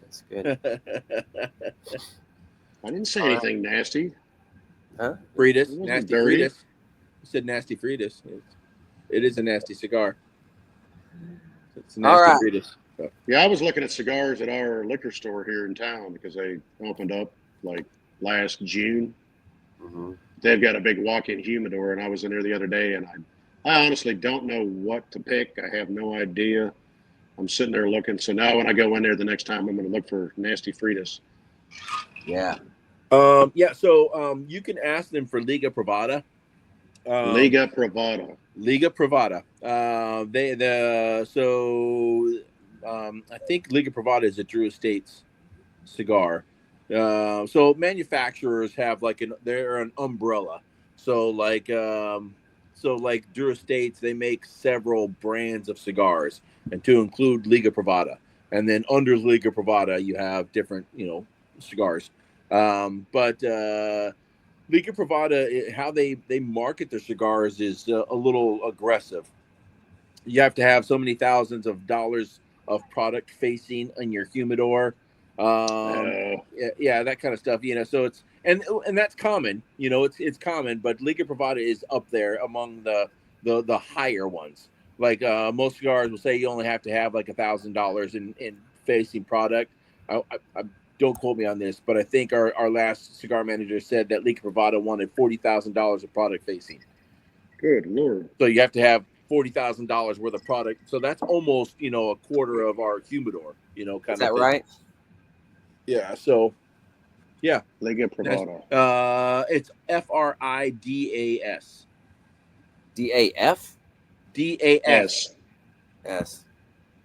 That's good. I didn't say anything nasty. Huh? Fritas, Nasty dirty. Fritas. You said Nasty Fritas. It is a nasty cigar. It's a nasty Fritas. So. Yeah, I was looking at cigars at our liquor store here in town because they opened up like last June. Mm-hmm. They've got a big walk-in humidor, and I was in there the other day, and I honestly don't know what to pick. I have no idea. I'm sitting there looking. So now when I go in there the next time, I'm going to look for Nasty Fritas. Yeah. So you can ask them for Liga Privada. Liga Privada. Liga Privada. I think Liga Privada is a Drew Estates cigar. So manufacturers have they're an umbrella. So like Drew Estates, they make several brands of cigars, and to include Liga Privada. And then under Liga Privada, you have different, cigars. But Liga Privada, how they market their cigars is a little aggressive. You have to have so many thousands of dollars of product facing in your humidor. Yeah, that kind of stuff. So it's and that's common. It's common, but Liga Privada is up there among the higher ones. Like most cigars will say you only have to have like $1,000 in facing product. I don't quote me on this, but I think our last cigar manager said that Liga Privada wanted $40,000 of product facing. Good Lord. So you have to have $40,000 worth of product. So that's almost, a quarter of our humidor, kind Is that of thing. right? Yeah. So, yeah. Liga Privada. It's FRIDAS. DAF? DAS. S.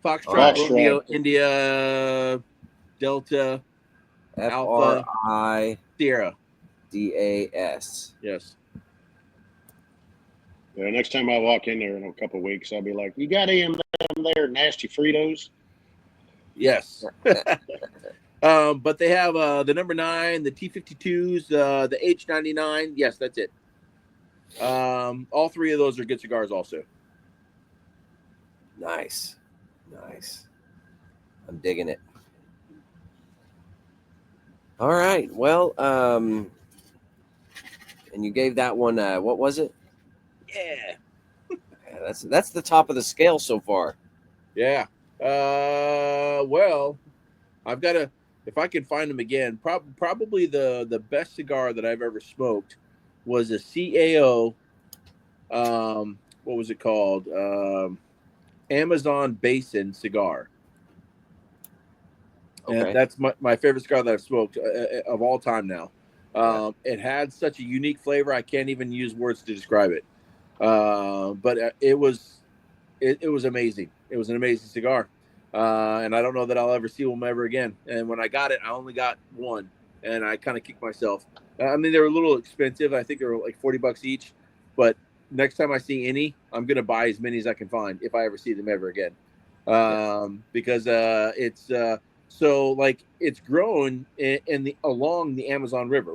Foxtrot, Right. Romeo, India, Delta, Alpha, Sierra. FRIDAS. Yes. Yeah, next time I walk in there in a couple of weeks, I'll be like, "You got any of them there nasty Fritos?" Yes. But they have the number 9, the T52s, the H99. Yes, that's it. All three of those are good cigars also. Nice. I'm digging it. All right. Well, and you gave that one, what was it? Yeah. That's the top of the scale so far. Yeah. Well, I've got to, if I can find them again, probably the best cigar that I've ever smoked was a CAO. What was it called? Amazon Basin cigar. Okay. And that's my favorite cigar that I've smoked of all time now. It had such a unique flavor. I can't even use words to describe it. But it was amazing. It was an amazing cigar. And I don't know that I'll ever see one ever again. And when I got it, I only got one, and I kind of kicked myself. I mean, they were a little expensive. I think they were like $40 each. But next time I see any, I'm gonna buy as many as I can find if I ever see them ever again. Because it's so like it's grown along the Amazon River,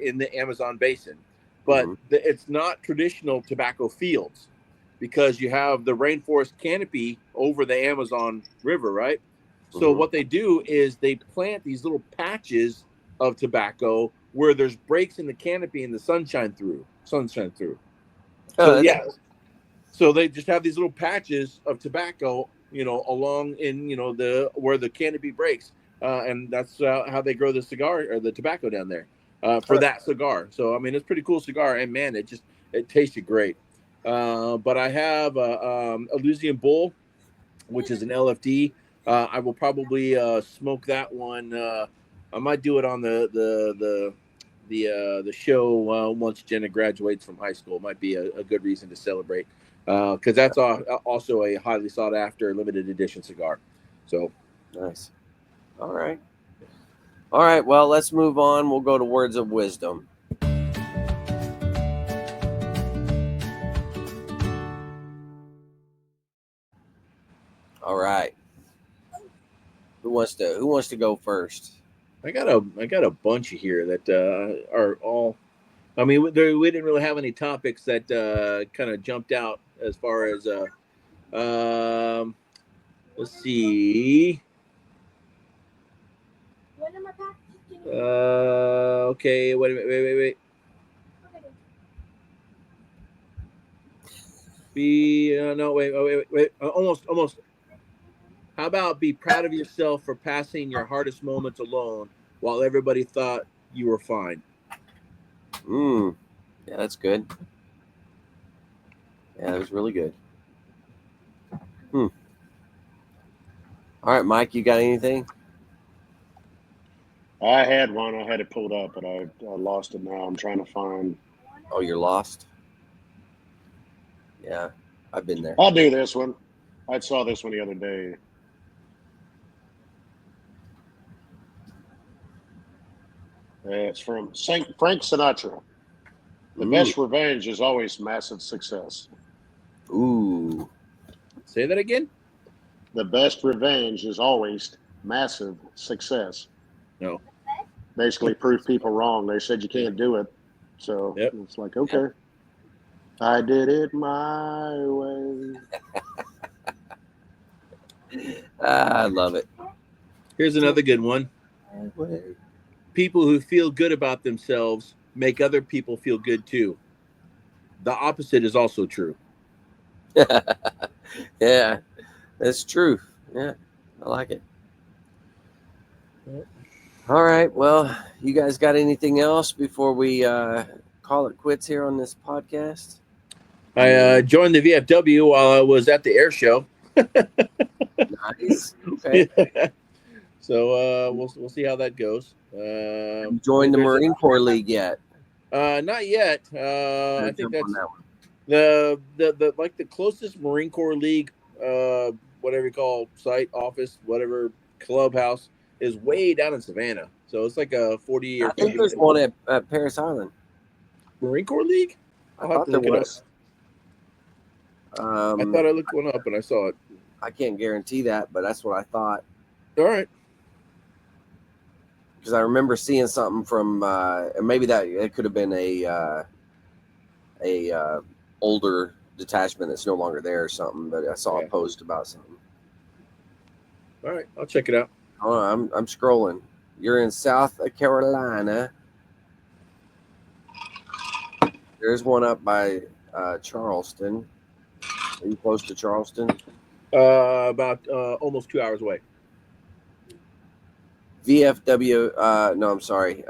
in the Amazon basin, but it's not traditional tobacco fields, because you have the rainforest canopy over the Amazon River, right? So what they do is they plant these little patches of tobacco where there's breaks in the canopy and the sunshine through. So yeah, so they just have these little patches of tobacco, along in where the canopy breaks, and that's how they grow the cigar or the tobacco down there for that cigar. So I mean, it's a pretty cool cigar, and man, it tasted great. But I have a Elysian Bull, which is an LFD. I will probably smoke that one. I might do it on the show once Jenna graduates from high school. Might be a good reason to celebrate, because that's also a highly sought after limited edition cigar. So nice. All right. Well, let's move on. We'll go to words of wisdom. All right. Who wants to go first? I got a bunch of here that are all. I mean, we didn't really have any topics that kind of jumped out as far as. Let's see. Okay. Wait a minute. Wait. Wait. Almost. How about be proud of yourself for passing your hardest moments alone while everybody thought you were fine? Yeah, that's good. Yeah, that was really good. All right, Mike, you got anything? I had one. I had it pulled up, but I lost it now. I'm trying to find. Oh, you're lost? Yeah, I've been there. I'll do this one. I saw this one the other day. It's from Frank Sinatra. The best revenge is always massive success. Ooh. Say that again? The best revenge is always massive success. No. Basically prove people wrong. They said you can't do it. So It's like, okay. I did it my way. I love it. Here's another good one. People who feel good about themselves make other people feel good too. The opposite is also true. Yeah, that's true. Yeah, I like it. All right. Well, you guys got anything else before we call it quits here on this podcast? I joined the VFW while I was at the air show. Nice. Okay. So we'll see how that goes. You joined the Marine Corps League yet? Not yet. I think that's the like the closest Marine Corps League, whatever you call site, office, whatever clubhouse is way down in Savannah. So it's like a 40 or I think there's one at Paris Island. Marine Corps League. I thought there was. I thought I looked one up and I saw it. I can't guarantee that, but that's what I thought. All right. Because I remember seeing something from, maybe that it could have been a older detachment that's no longer there or something. But I saw a post about something. All right, I'll check it out. Oh, I'm scrolling. You're in South Carolina. There's one up by Charleston. Are you close to Charleston? About almost 2 hours away. VFW. No, I'm sorry.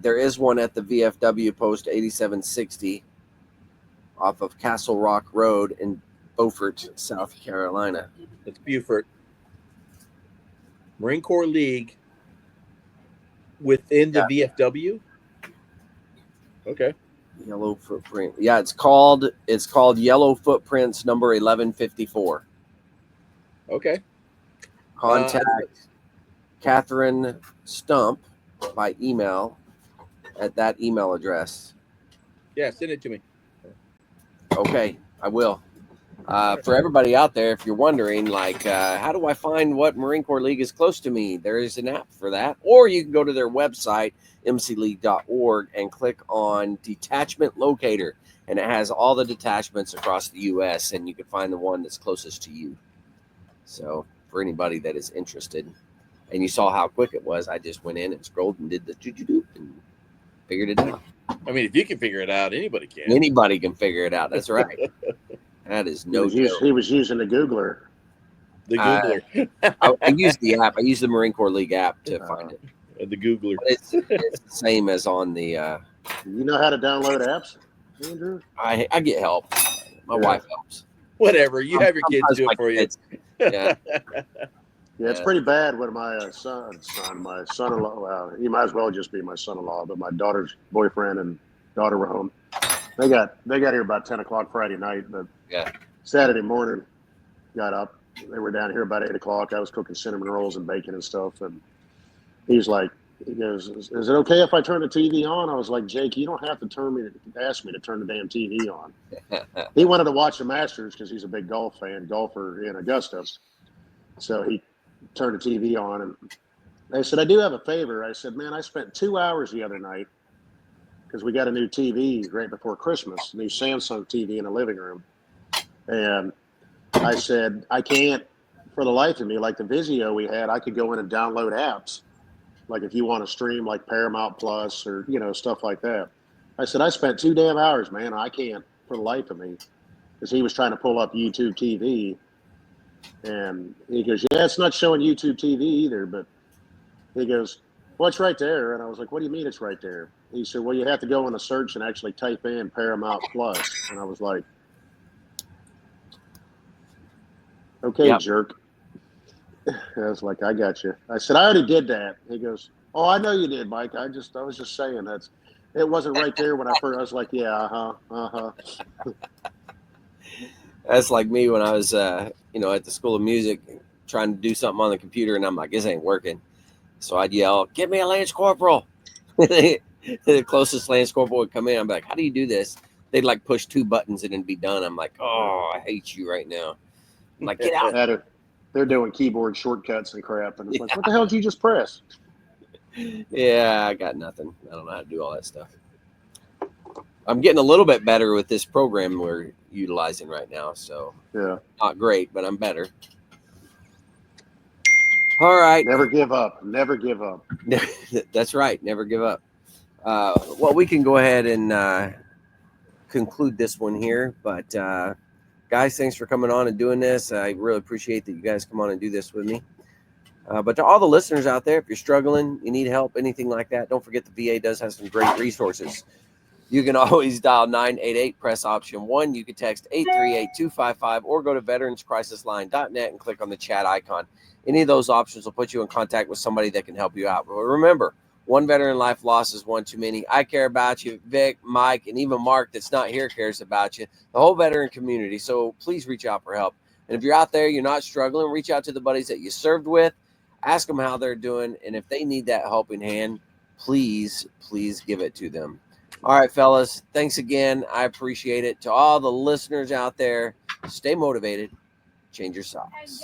There is one at the VFW post 8760 off of Castle Rock Road in Beaufort, South Carolina. That's Beaufort. Marine Corps League within the VFW. Okay. Yellow Footprint. Yeah, it's called Yellow Footprints number 1154. Okay. Contact Catherine Stump by email at that email address. Yeah, send it to me. Okay, I will. For everybody out there, if you're wondering, like, how do I find what Marine Corps League is close to me? There is an app for that. Or you can go to their website, mcleague.org, and click on Detachment Locator. And it has all the detachments across the U.S., and you can find the one that's closest to you. So for anybody that is interested, and you saw how quick it was, I just went in and scrolled and did the doo-doo-doo and figured it out. I mean, if you can figure it out, anybody can. Anybody can figure it out. That's right. That is no joke. He was using the Googler. The Googler. I use the app. I use the Marine Corps League app to find it. The Googler. But it's the same as on the. You know how to download apps, Andrew? I get help. My wife helps. Whatever. You have your kids do it for you. Yeah. Yeah, it's pretty bad when my son-in-law, well, he might as well just be my son-in-law, but my daughter's boyfriend and daughter were home. They got here about 10 o'clock Friday night, but Saturday morning, got up. They were down here about 8 o'clock. I was cooking cinnamon rolls and bacon and stuff, and he goes, is it okay if I turn the TV on? I was like, Jake, you don't have to ask me to turn the damn TV on. He wanted to watch the Masters because he's a big golfer in Augusta. So he turned the TV on, and I said, I do have a favor. I said, man, I spent 2 hours the other night because we got a new TV right before Christmas, new Samsung TV in the living room. And I said, I can't, for the life of me, like the Vizio we had, I could go in and download apps. Like if you want to stream like Paramount Plus or, stuff like that. I said, I spent 2 damn hours, man. I can't for the life of me. Because he was trying to pull up YouTube TV. And he goes, yeah, it's not showing YouTube TV either. But he goes, well, it's right there. And I was like, what do you mean it's right there? He said, well, you have to go in a search and actually type in Paramount Plus. And I was like, okay, jerk. I was like, I got you. I said, I already did that. He goes, oh, I know you did, Mike. I was just saying it wasn't right there when I first. I was like, yeah, That's like me when I was, at the School of Music, trying to do something on the computer, and I'm like, this ain't working. So I'd yell, "Get me a Lance Corporal!" The closest Lance Corporal would come in. I'm like, how do you do this? They'd like push 2 buttons and it'd be done. I'm like, oh, I hate you right now. I'm like, get out. They're doing keyboard shortcuts and crap, and it's like, what the hell did you just press? Yeah, I got nothing. I don't know how to do all that stuff. I'm getting a little bit better with this program we're utilizing right now. So yeah, not great, but I'm better. All right. Never give up. Never give up. That's right. Never give up. Well, we can go ahead and conclude this one here. But guys, thanks for coming on and doing this. I really appreciate that you guys come on and do this with me. But to all the listeners out there, if you're struggling, you need help, anything like that, don't forget the VA does have some great resources. You can always dial 988, press option 1. You can text 838-255 or go to veteranscrisisline.net and click on the chat icon. Any of those options will put you in contact with somebody that can help you out. But remember, one veteran life loss is one too many. I care about you. Vic, Mike, and even Mark that's not here cares about you. The whole veteran community. So please reach out for help. And if you're out there, you're not struggling, reach out to the buddies that you served with. Ask them how they're doing. And if they need that helping hand, please give it to them. All right, fellas. Thanks again. I appreciate it. To all the listeners out there, stay motivated. Change your socks.